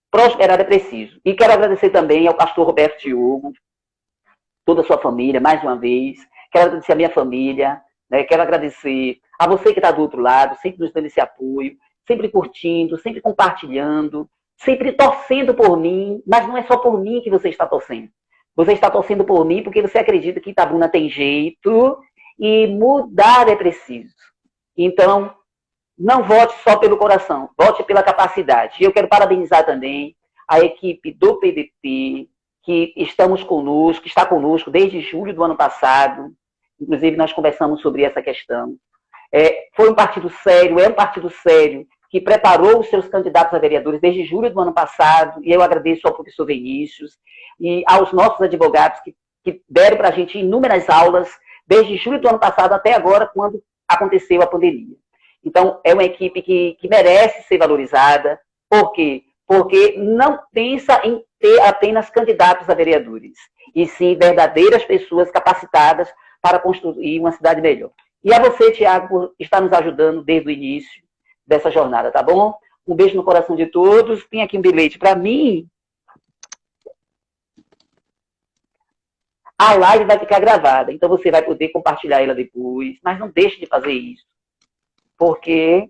prosperar é preciso. E quero agradecer também ao pastor Roberto Diogo, toda a sua família, mais uma vez. Quero agradecer a minha família, né? Quero agradecer a você que está do outro lado, sempre nos dando esse apoio, sempre curtindo, sempre compartilhando, sempre torcendo por mim, mas não é só por mim que você está torcendo. Você está torcendo por mim porque você acredita que Itabuna tem jeito e mudar é preciso. Então, não vote só pelo coração, vote pela capacidade. E eu quero parabenizar também a equipe do PDT, que estamos conosco, que está conosco desde julho do ano passado. Inclusive, nós conversamos sobre essa questão. Foi um partido sério, é um partido sério, que preparou os seus candidatos a vereadores desde julho do ano passado, e eu agradeço ao professor Vinícius e aos nossos advogados que deram para a gente inúmeras aulas, desde julho do ano passado até agora, quando aconteceu a pandemia. Então, é uma equipe que merece ser valorizada. Por quê? Porque não pensa em ter apenas candidatos a vereadores, e sim verdadeiras pessoas capacitadas para construir uma cidade melhor. E a você, Tiago, por estar nos ajudando desde o início dessa jornada, tá bom? Um beijo no coração de todos. Tem aqui um bilhete para mim. A live vai ficar gravada, então você vai poder compartilhar ela depois, mas não deixe de fazer isso, porque...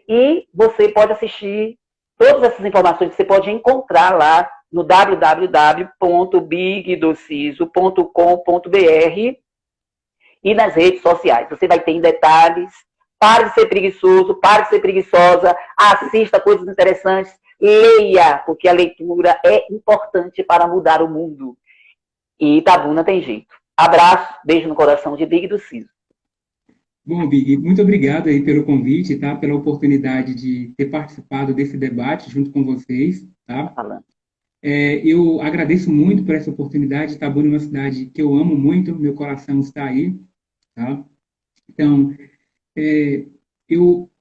E você pode assistir todas essas informações que você pode encontrar lá no www.bigdociso.com.br e nas redes sociais. Você vai ter em detalhes. Pare de ser preguiçoso, pare de ser preguiçosa, assista coisas interessantes, leia, porque a leitura é importante para mudar o mundo. E Itabuna tem jeito. Abraço, beijo no coração de Big do Ciso. Bom, Big, muito obrigado aí pelo convite, tá? Pela oportunidade de ter participado desse debate junto com vocês, tá? Falando. Eu agradeço muito por essa oportunidade. Itabuna é uma cidade que eu amo muito, meu coração está aí, tá? Então,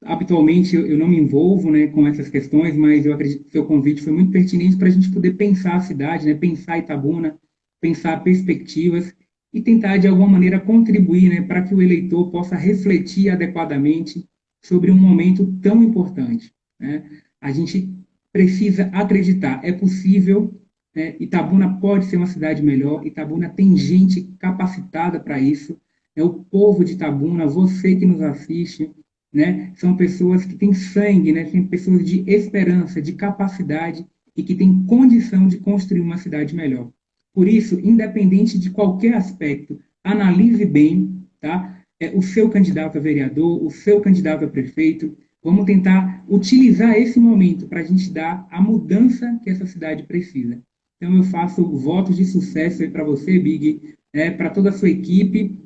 habitualmente eu não me envolvo, né, com essas questões, mas eu acredito que o seu convite foi muito pertinente para a gente poder pensar a cidade, né, pensar Itabuna, pensar perspectivas e tentar, de alguma maneira, contribuir, né, para que o eleitor possa refletir adequadamente sobre um momento tão importante, né? A gente precisa acreditar, é possível, né? Itabuna pode ser uma cidade melhor, Itabuna tem gente capacitada para isso, é o povo de Itabuna, você que nos assiste, né? São pessoas que têm sangue, né? São pessoas de esperança, de capacidade e que têm condição de construir uma cidade melhor. Por isso, independente de qualquer aspecto, analise bem, tá? O seu candidato a vereador, o seu candidato a prefeito. Vamos tentar utilizar esse momento para a gente dar a mudança que essa cidade precisa. Então, eu faço votos de sucesso aí para você, Big, para toda a sua equipe.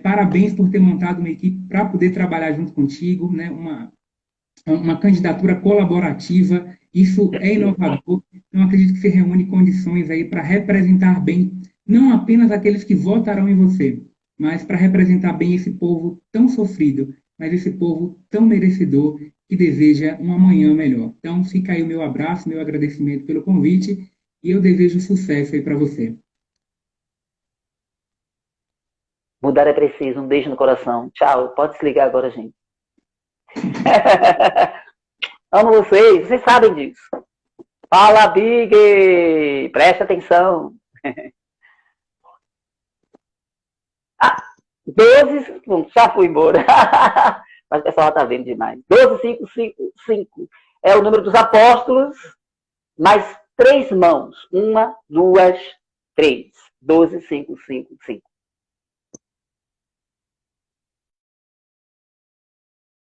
Parabéns por ter montado uma equipe para poder trabalhar junto contigo, né? Uma candidatura colaborativa. Isso é inovador. Então, acredito que você reúne condições aí para representar bem, não apenas aqueles que votarão em você, mas para representar bem esse povo tão sofrido, mas esse povo tão merecedor que deseja um amanhã melhor. Então, fica aí o meu abraço, meu agradecimento pelo convite e eu desejo sucesso aí para você. Mudar é preciso. Um beijo no coração. Tchau. Pode desligar agora, gente. Amo vocês. Vocês sabem disso. Fala, Big! Preste atenção. 12, já fui embora. Mas o pessoal está vendo demais. 12,555 é o número dos apóstolos, mais 3 mãos. 1, 2, 3. 12,555.